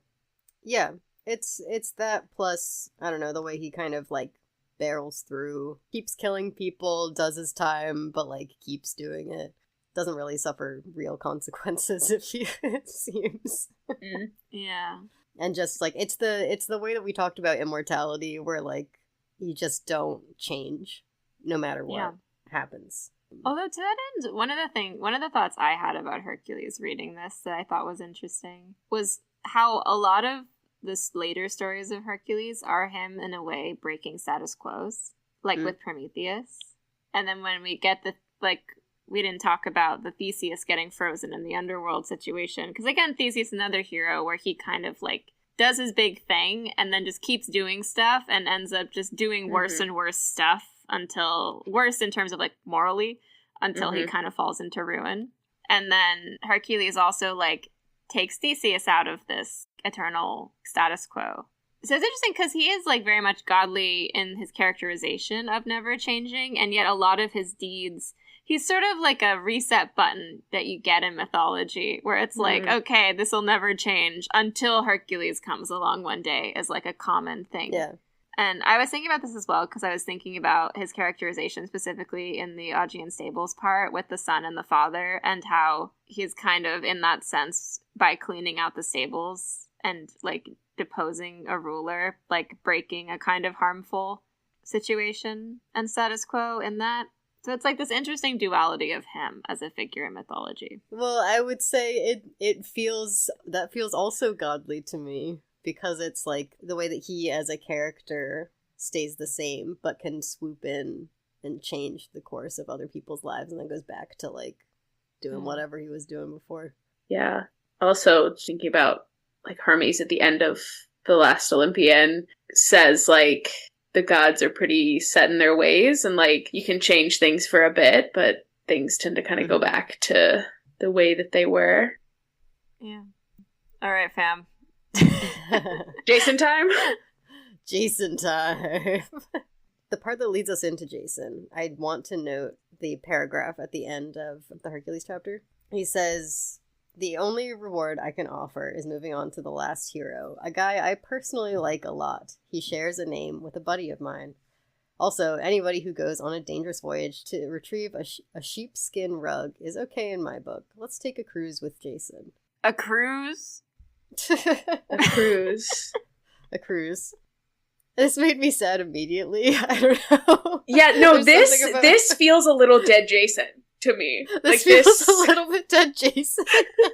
Yeah, it's that plus, I don't know, the way he kind of, like, barrels through, keeps killing people, does his time, but, like, keeps doing it. Doesn't really suffer real consequences, it seems. Yeah. And just, like, it's the way that we talked about immortality, where, like, you just don't change, no matter what happens. Although, to that end, one of the thoughts I had about Hercules reading this that I thought was interesting was how a lot of the later stories of Hercules are him, in a way, breaking status quos, like with Prometheus. And then when we get we didn't talk about the Theseus getting frozen in the underworld situation. Because, again, Theseus is another hero where he kind of, like, does his big thing and then just keeps doing stuff and ends up just doing worse and worse stuff until, worse in terms of, like, morally, until he kind of falls into ruin. And then Hercules also, like, takes Theseus out of this eternal status quo. So it's interesting because he is, like, very much godly in his characterization of never changing, and yet a lot of his deeds... He's sort of like a reset button that you get in mythology, where it's like, okay, this will never change until Hercules comes along one day as, like, a common thing. Yeah. And I was thinking about this as well, because I was thinking about his characterization specifically in the Augean Stables part with the son and the father, and how he's kind of, in that sense, by cleaning out the stables and, like, deposing a ruler, like, breaking a kind of harmful situation and status quo in that. So it's like this interesting duality of him as a figure in mythology. Well, I would say it feels also godly to me, because it's like the way that he as a character stays the same, but can swoop in and change the course of other people's lives, and then goes back to, like, doing whatever he was doing before. Yeah. Also, thinking about, like, Hermes at the end of The Last Olympian says, like, the gods are pretty set in their ways, and, like, you can change things for a bit, but things tend to kind of go back to the way that they were. Yeah. All right, fam. Jason time? Jason time. The part that leads us into Jason, I'd want to note the paragraph at the end of the Hercules chapter. He says, "The only reward I can offer is moving on to the last hero, a guy I personally like a lot. He shares a name with a buddy of mine. Also, anybody who goes on a dangerous voyage to retrieve a sheepskin rug is okay in my book. Let's take a cruise with Jason." A cruise? A cruise. A cruise. This made me sad immediately. I don't know. Yeah, no, this feels a little dead Jason to me. This feels a little bit dead Jason.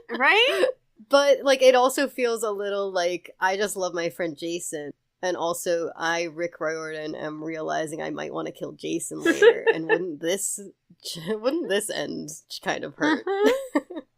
Right? But, like, it also feels a little like, I just love my friend Jason. And also, I, Rick Riordan, am realizing I might want to kill Jason later. And wouldn't this end kind of hurt?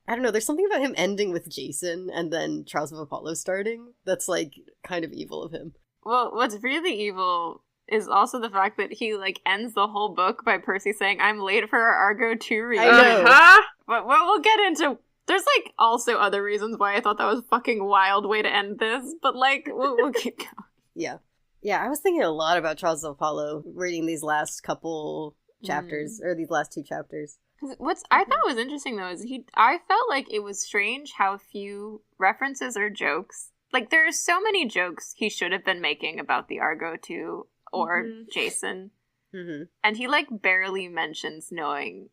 I don't know, there's something about him ending with Jason and then Trials of Apollo starting that's, like, kind of evil of him. Well, what's really evil is also the fact that he, like, ends the whole book by Percy saying, "I'm late for our Argo 2 read." I know. But we'll get into... There's, like, also other reasons why I thought that was a fucking wild way to end this, but, like, we'll keep going. Yeah. Yeah, I was thinking a lot about Trials of Apollo reading these last couple chapters, or these last 2 chapters. What I thought was interesting, though, is I felt like it was strange how few references or jokes. Like, there are so many jokes he should have been making about the Argo 2 or Jason. Mm-hmm. And he, like, barely mentions knowing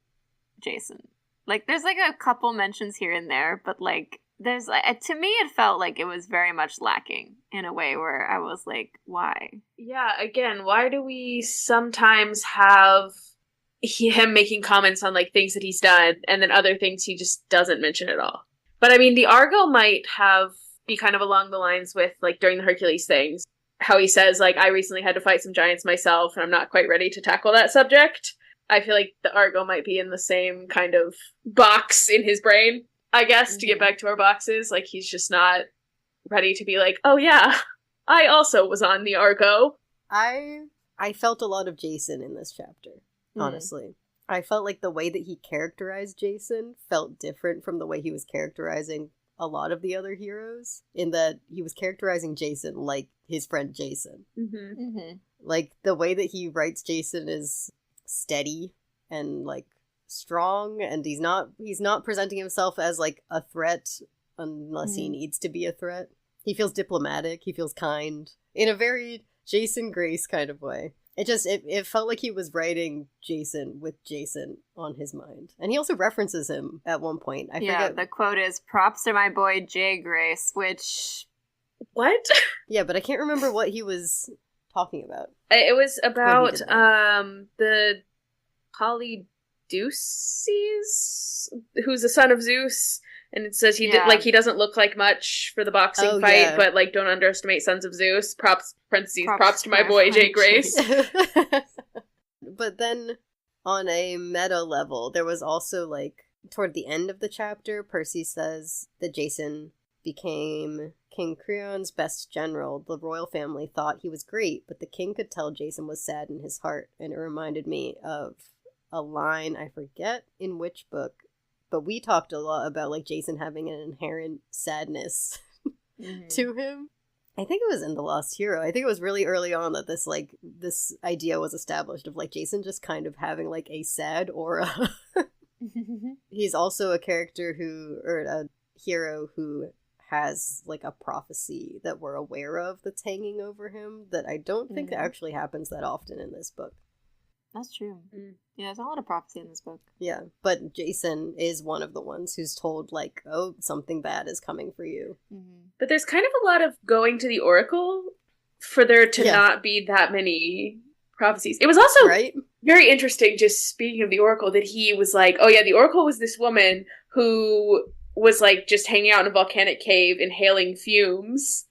Jason. Like, there's, like, a couple mentions here and there, but, like, there's, to me, it felt like it was very much lacking in a way where I was like, why? Yeah, again, why do we sometimes have him making comments on, like, things that he's done, and then other things he just doesn't mention at all? But, I mean, the Argo might be kind of along the lines with, like, during the Hercules things, how he says, like, I recently had to fight some giants myself, and I'm not quite ready to tackle that subject. I feel like the Argo might be in the same kind of box in his brain, I guess, to get back to our boxes. Like, he's just not ready to be like, oh yeah, I also was on the Argo. I felt a lot of Jason in this chapter, honestly. I felt like the way that he characterized Jason felt different from the way he was characterizing a lot of the other heroes, in that he was characterizing Jason like his friend Jason. Like, the way that he writes Jason is steady and, like, strong, and he's not presenting himself as, like, a threat unless he needs to be a threat. He feels diplomatic, he feels kind, in a very Jason Grace kind of way. It felt like he was writing Jason with Jason on his mind. And he also references him at one point. I forget. The quote is, "Props to my boy Jay Grace," which... What? Yeah, but I can't remember what he was talking about. It was about the Polydeuces, who's the son of Zeus, and it says he doesn't look like much for the boxing fight, but, like, don't underestimate sons of Zeus. Props to my boy Jay Grace. But then on a meta level, there was also, like, toward the end of the chapter, Percy says that Jason became King Creon's best general. The royal family thought he was great, but the king could tell Jason was sad in his heart, and it reminded me of a line, I forget in which book, but we talked a lot about, like, Jason having an inherent sadness to him. I think it was in The Lost Hero. I think it was really early on that this idea was established of, like, Jason just kind of having, like, a sad aura. He's also a hero who has, like, a prophecy that we're aware of that's hanging over him that I don't think that actually happens that often in this book. That's true. Yeah, there's a lot of prophecy in this book. Yeah, but Jason is one of the ones who's told, like, oh, something bad is coming for you. But there's kind of a lot of going to the Oracle for there to not be that many prophecies. It was also very interesting, just speaking of the Oracle, that he was like, oh yeah, the Oracle was this woman who was, like, just hanging out in a volcanic cave inhaling fumes.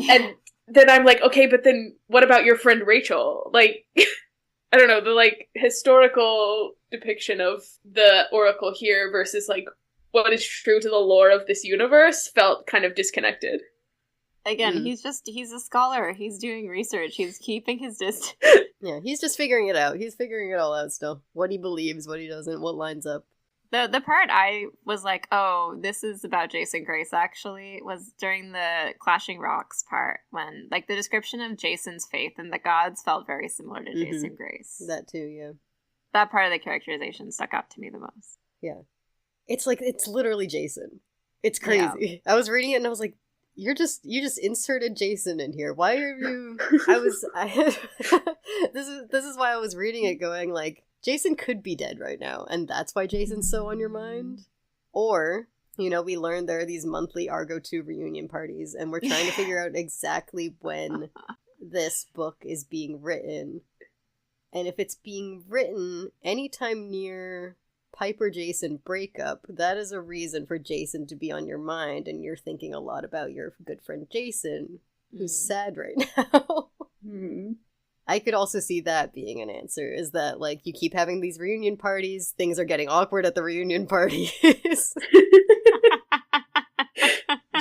And then I'm like, okay, but then what about your friend Rachel? Like... I don't know, the, like, historical depiction of the Oracle here versus, like, what is true to the lore of this universe felt kind of disconnected. Again, he's a scholar. He's doing research. He's keeping his distance. Yeah, he's just figuring it out. He's figuring it all out still. What he believes, what he doesn't, what lines up. The part I was like, oh, this is about Jason Grace, actually, was during the Clashing Rocks part, when, like, the description of Jason's faith and the gods felt very similar to Jason Grace. That too, yeah. That part of the characterization stuck out to me the most. Yeah. It's like, it's literally Jason. It's crazy. Yeah. I was reading it and I was like, you just inserted Jason in here. Why are you... This is why I was reading it going, like, Jason could be dead right now, and that's why Jason's so on your mind. Or, you know, we learned there are these monthly Argo 2 reunion parties, and we're trying to figure out exactly when this book is being written. And if it's being written anytime near Piper Jason breakup, that is a reason for Jason to be on your mind, and you're thinking a lot about your good friend Jason, who's sad right now. I could also see that being an answer, is that, like, you keep having these reunion parties, things are getting awkward at the reunion parties.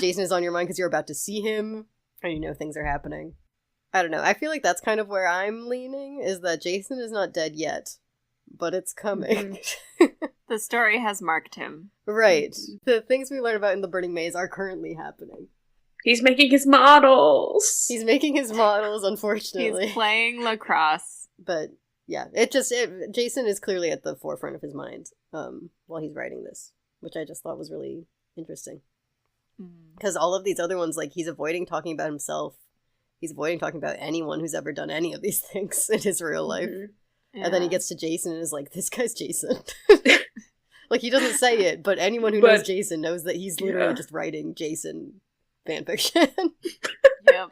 Jason is on your mind because you're about to see him, and you know things are happening. I don't know, I feel like that's kind of where I'm leaning, is that Jason is not dead yet, but it's coming. The story has marked him. Right. The things we learn about in the Burning Maze are currently happening. He's making his models. He's making his models, unfortunately. He's playing lacrosse. But, yeah, Jason is clearly at the forefront of his mind while he's writing this, which I just thought was really interesting. Because all of these other ones, like, he's avoiding talking about himself. He's avoiding talking about anyone who's ever done any of these things in his real life. Yeah. And then he gets to Jason and is like, this guy's Jason. Like, he doesn't say it, but anyone who knows Jason knows that he's literally just writing Jason fanfiction. Yep.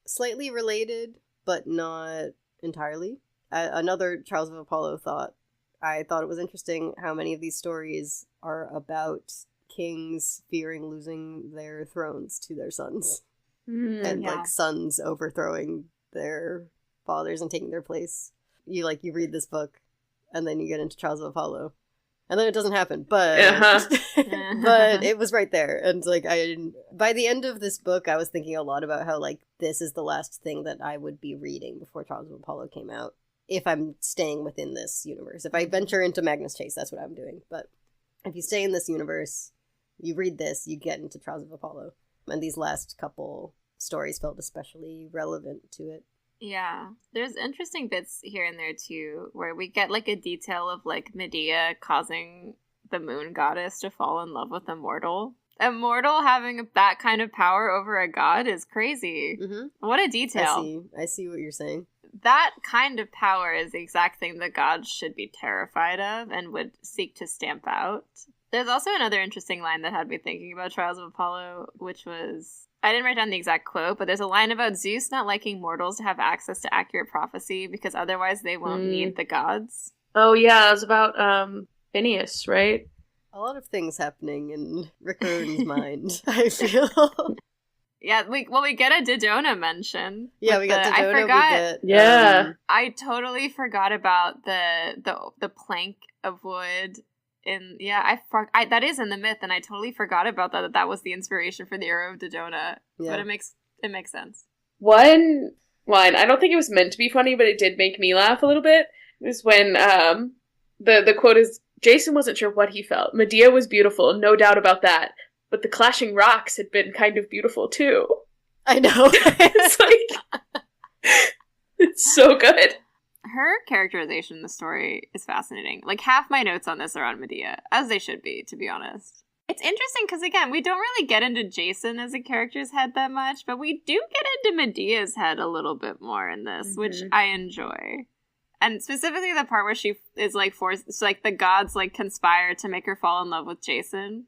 Slightly related, but not entirely. Another Trials of Apollo thought. I thought it was interesting how many of these stories are about kings fearing losing their thrones to their sons. And, like, sons overthrowing their fathers and taking their place. You read this book, and then you get into Trials of Apollo. And then it doesn't happen, but but it was right there. And, like, by the end of this book, I was thinking a lot about how, like, this is the last thing that I would be reading before Trials of Apollo came out, if I'm staying within this universe. If I venture into Magnus Chase, that's what I'm doing. But if you stay in this universe, you read this, you get into Trials of Apollo. And these last couple stories felt especially relevant to it. Yeah, there's interesting bits here and there too, where we get, like, a detail of, like, Medea causing the moon goddess to fall in love with a mortal. A mortal having that kind of power over a god is crazy. What a detail. I see what you're saying. That kind of power is the exact thing the gods should be terrified of and would seek to stamp out. There's also another interesting line that had me thinking about Trials of Apollo, which was... I didn't write down the exact quote, but there's a line about Zeus not liking mortals to have access to accurate prophecy because otherwise they won't need the gods. Oh yeah, it was about Phineas, right? A lot of things happening in Rick Riordan's mind, I feel. Yeah, we get a Dodona mention. Yeah, we got Dodona. I forgot. Yeah. I totally forgot about the plank of wood. That is in the myth, and I totally forgot about that was the inspiration for the Arrow of Dodona. Yeah. But it makes sense. One line, I don't think it was meant to be funny, but it did make me laugh a little bit. It was when the quote is, Jason wasn't sure what he felt. Medea was beautiful, no doubt about that. But the clashing rocks had been kind of beautiful too. I know. It's like, it's so good. Her characterization in the story is fascinating. Like, half my notes on this are on Medea, as they should be, to be honest. It's interesting because, again, we don't really get into Jason as a character's head that much, but we do get into Medea's head a little bit more in this, which I enjoy. And specifically the part where she is, like, forced, like, the gods, like, conspire to make her fall in love with Jason,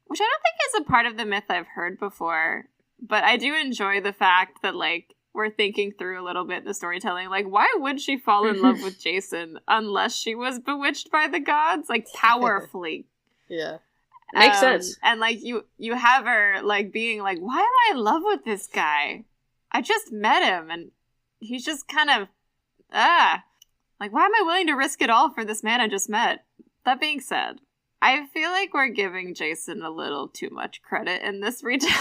which I don't think is a part of the myth I've heard before, but I do enjoy the fact that, like, we're thinking through a little bit the storytelling. Like, why would she fall in love with Jason unless she was bewitched by the gods? Like, powerfully. Yeah. Makes sense. And, like, you have her, like, being like, why am I in love with this guy? I just met him, and he's just kind of, like, why am I willing to risk it all for this man I just met? That being said, I feel like we're giving Jason a little too much credit in this retelling.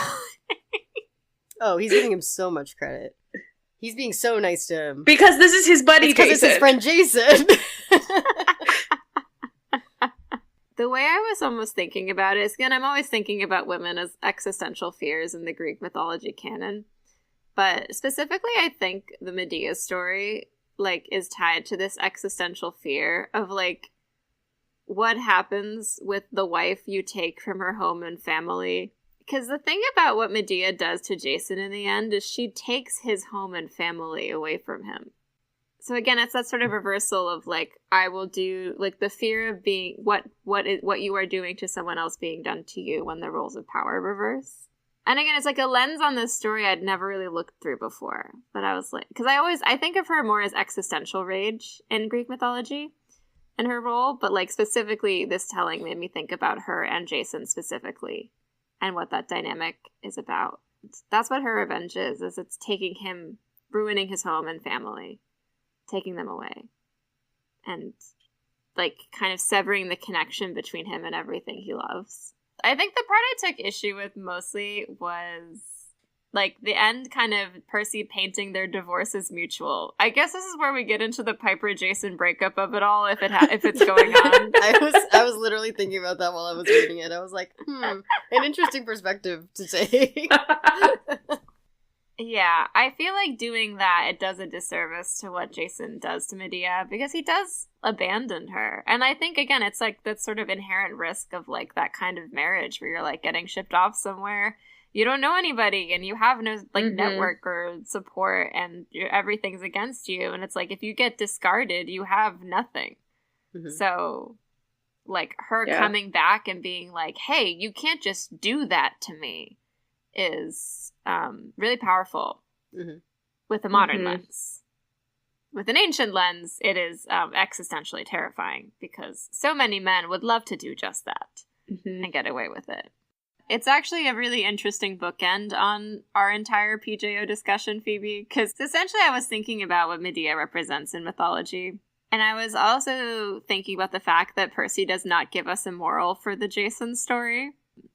Oh, he's giving him so much credit. He's being so nice to him. Because this is his buddy, Jason. Because it's his friend Jason. The way I was almost thinking about it is, again, I'm always thinking about women as existential fears in the Greek mythology canon. But specifically, I think the Medea story, like, is tied to this existential fear of, like, what happens with the wife you take from her home and family. Because the thing about what Medea does to Jason in the end is she takes his home and family away from him. So again, it's that sort of reversal of, like, I will do, like, the fear of being what you are doing to someone else being done to you when the roles of power reverse. And again, it's like a lens on this story I'd never really looked through before. But I was like, because I think of her more as existential rage in Greek mythology and her role. But, like, specifically, this telling made me think about her and Jason specifically and what that dynamic is about. That's what her revenge is it's taking him, ruining his home and family, taking them away, and, like, kind of severing the connection between him and everything he loves. I think the part I took issue with mostly was, like, the end kind of Percy painting their divorce as mutual. I guess this is where we get into the Piper-Jason breakup of it all, if it's going on. I was literally thinking about that while I was reading it. I was like, an interesting perspective to take. Yeah, I feel like doing that, it does a disservice to what Jason does to Medea, because he does abandon her. And I think, again, it's like that sort of inherent risk of, like, that kind of marriage where you're, like, getting shipped off somewhere. You don't know anybody, and you have no, like, network or support, and everything's against you. And it's like, if you get discarded, you have nothing. Mm-hmm. So, like, her coming back and being like, hey, you can't just do that to me, is really powerful with a modern lens. With an ancient lens, it is existentially terrifying, because so many men would love to do just that and get away with it. It's actually a really interesting bookend on our entire PJO discussion, Phoebe, because essentially I was thinking about what Medea represents in mythology. And I was also thinking about the fact that Percy does not give us a moral for the Jason story.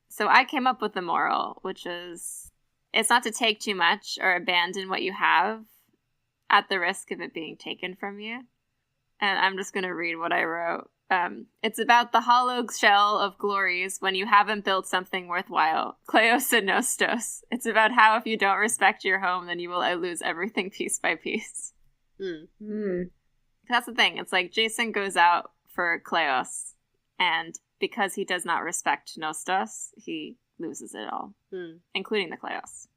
So I came up with the moral, which is, it's not to take too much or abandon what you have at the risk of it being taken from you. And I'm just going to read what I wrote. It's about the hollow shell of glories when you haven't built something worthwhile. Kleos and Nostos. It's about how if you don't respect your home, then you will lose everything piece by piece. That's the thing. It's like Jason goes out for Kleos, and because he does not respect Nostos, he loses it all, including the Kleos.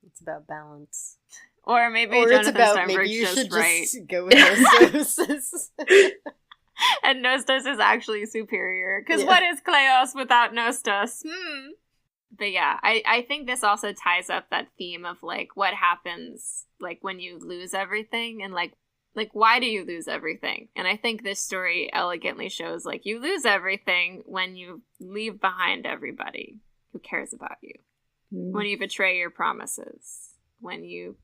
It's about balance. Or maybe Jonathan Steinberg's just right. Go with Nostos. And Nostos is actually superior. Because what is Kleos without Nostos? But yeah, I think this also ties up that theme of, like, what happens, like, when you lose everything, and, like, why do you lose everything? And I think this story elegantly shows, like, you lose everything when you leave behind everybody who cares about you. When you betray your promises. When you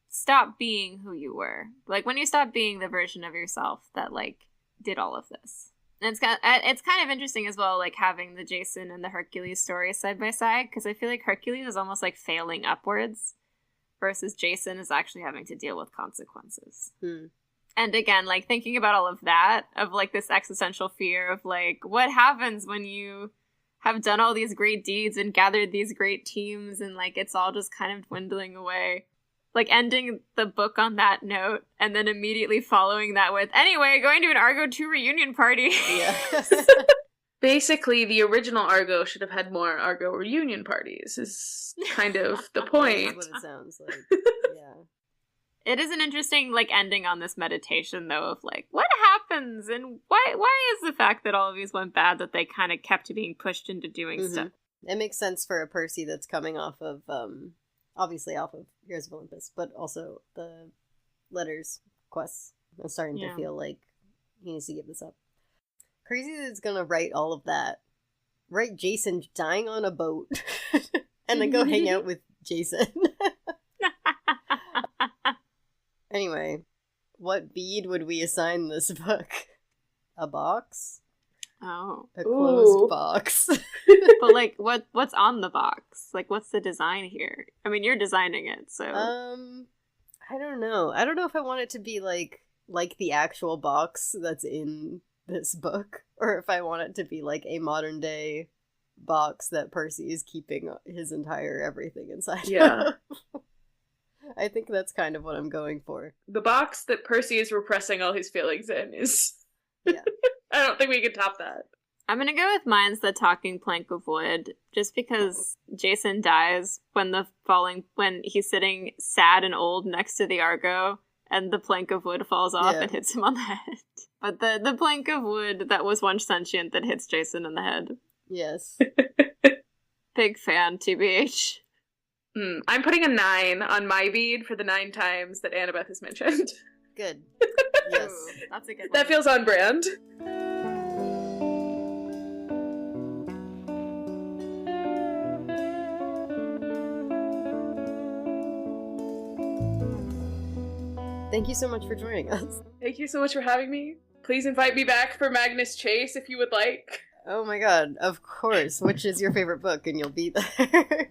stop being who you were. Like, when you stop being the version of yourself that, like, did all of this. And it's kind of interesting as well, like, having the Jason and the Hercules story side by side, because I feel like Hercules is almost like failing upwards, versus Jason is actually having to deal with consequences. And again, like, thinking about all of that, of, like, this existential fear of, like, what happens when you have done all these great deeds and gathered these great teams, and, like, it's all just kind of dwindling away. Like, ending the book on that note, and then immediately following that with, anyway, going to an Argo 2 reunion party. Basically, the original Argo should have had more Argo reunion parties, is kind of the point. That's what it sounds like. Yeah. It is an interesting, like, ending on this meditation, though, of, like, what happens, and why is the fact that all of these went bad that they kind of kept being pushed into doing stuff? It makes sense for a Percy that's coming off of, obviously off of Heroes of Olympus, but also the letters quests. I'm starting to feel like he needs to give this up. Crazy that it's gonna write all of that. Write Jason dying on a boat, and then go hang out with Jason. Anyway, what bead would we assign this book? A box? Oh. A closed Ooh. box. But, like, what's on the box? Like, what's the design here? I mean, you're designing it, so... I don't know. I don't know if I want it to be, like the actual box that's in this book, or if I want it to be, like, a modern-day box that Percy is keeping his entire everything inside. Yeah. I think that's kind of what I'm going for. The box that Percy is repressing all his feelings in is... Yeah. I don't think we can top that. I'm gonna go with mine's the talking plank of wood, just because Jason dies when he's sitting sad and old next to the Argo, and the plank of wood falls off and hits him on the head. But the plank of wood that was once sentient that hits Jason in the head. Yes. Big fan, TBH. I'm putting a 9 on my bead for the 9 times that Annabeth has mentioned. Good. Yes. Ooh, that's a good one. That feels on brand. Thank you so much for joining us. Thank you so much for having me. Please invite me back for Magnus Chase if you would like. Oh my god, of course. Which is your favorite book, and you'll be there.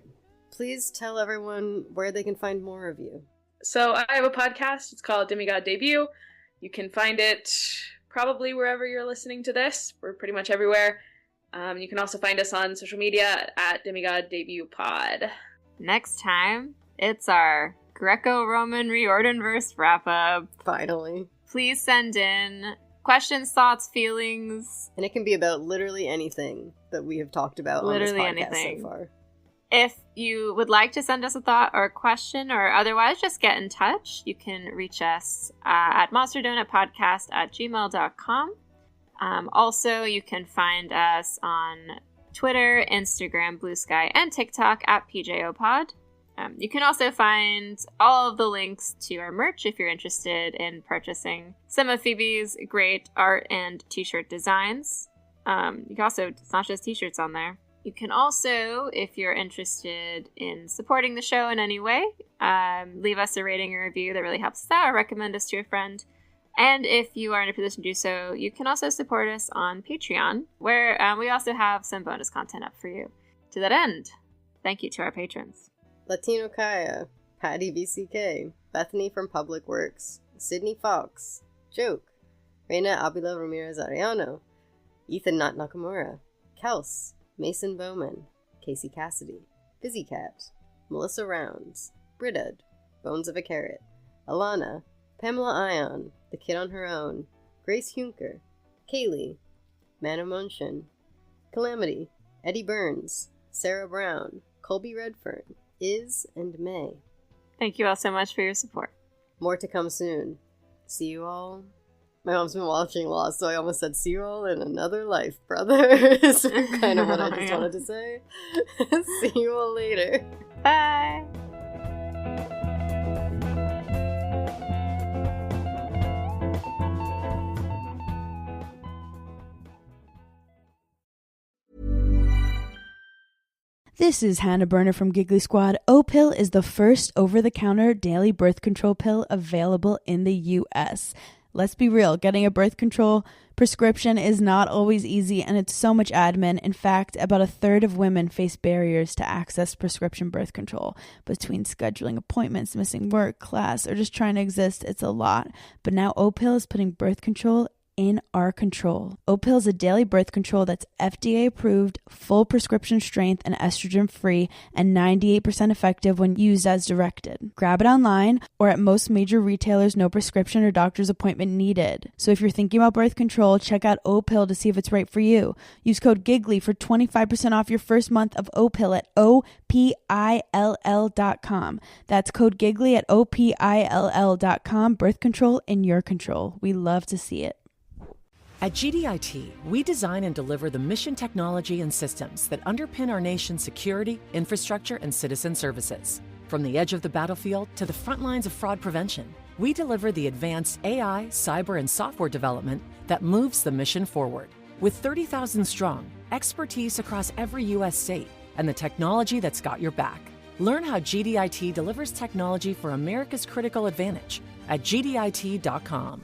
Please tell everyone where they can find more of you. So I have a podcast. It's called Demigod Debut. You can find it probably wherever you're listening to this. We're pretty much everywhere. You can also find us on social media at Demigod Debut Pod. Next time, it's our Greco-Roman Riordanverse wrap-up. Finally. Please send in questions, thoughts, feelings. And it can be about literally anything that we have talked about on this podcast so far. If you would like to send us a thought or a question, or otherwise just get in touch, you can reach us at monsterdonutpodcast@gmail.com. Also, you can find us on Twitter, Instagram, Blue Sky, and TikTok at PJOPod. You can also find all of the links to our merch if you're interested in purchasing some of Phoebe's great art and t-shirt designs. You can also, it's not just t-shirts on there. You can also, if you're interested in supporting the show in any way, leave us a rating or review. That really helps us out, or recommend us to a friend. And if you are in a position to do so, you can also support us on Patreon, where we also have some bonus content up for you. To that end, thank you to our patrons. Latino Kaya, Patty VCK, Bethany from Public Works, Sydney Fox, Joke, Reina Abila Ramirez Arellano, Ethan Nat Nakamura, Kels, Mason Bowman, Casey Cassidy, Busy Cat, Melissa Rounds, Briddad, Bones of a Carrot, Alana, Pamela Ion, The Kid on Her Own, Grace Hunker, Kaylee, Man of Motion, Calamity, Eddie Burns, Sarah Brown, Colby Redfern, Iz, and May. Thank you all so much for your support. More to come soon. See you all. My mom's been watching Lost, so I almost said see you all in another life, brother. Is kind of what I just wanted to say. See you all later. Bye! This is Hannah Berner from Giggly Squad. O-Pill is the first over-the-counter daily birth control pill available in the U.S. Let's be real, getting a birth control prescription is not always easy, and it's so much admin. In fact, about a third of women face barriers to access prescription birth control. Between scheduling appointments, missing work, class, or just trying to exist, it's a lot. But now O-Pill is putting birth control in our control. O-Pill is a daily birth control that's FDA approved, full prescription strength, and estrogen free, and 98% effective when used as directed. Grab it online or at most major retailers, no prescription or doctor's appointment needed. So if you're thinking about birth control, check out O-Pill to see if it's right for you. Use code GIGGLY for 25% off your first month of O-Pill at OPILL.com. That's code GIGGLY at OPILL.com. Birth control in your control. We love to see it. At GDIT, we design and deliver the mission technology and systems that underpin our nation's security, infrastructure, and citizen services. From the edge of the battlefield to the front lines of fraud prevention, we deliver the advanced AI, cyber, and software development that moves the mission forward. With 30,000 strong, expertise across every U.S. state, and the technology that's got your back. Learn how GDIT delivers technology for America's critical advantage at GDIT.com.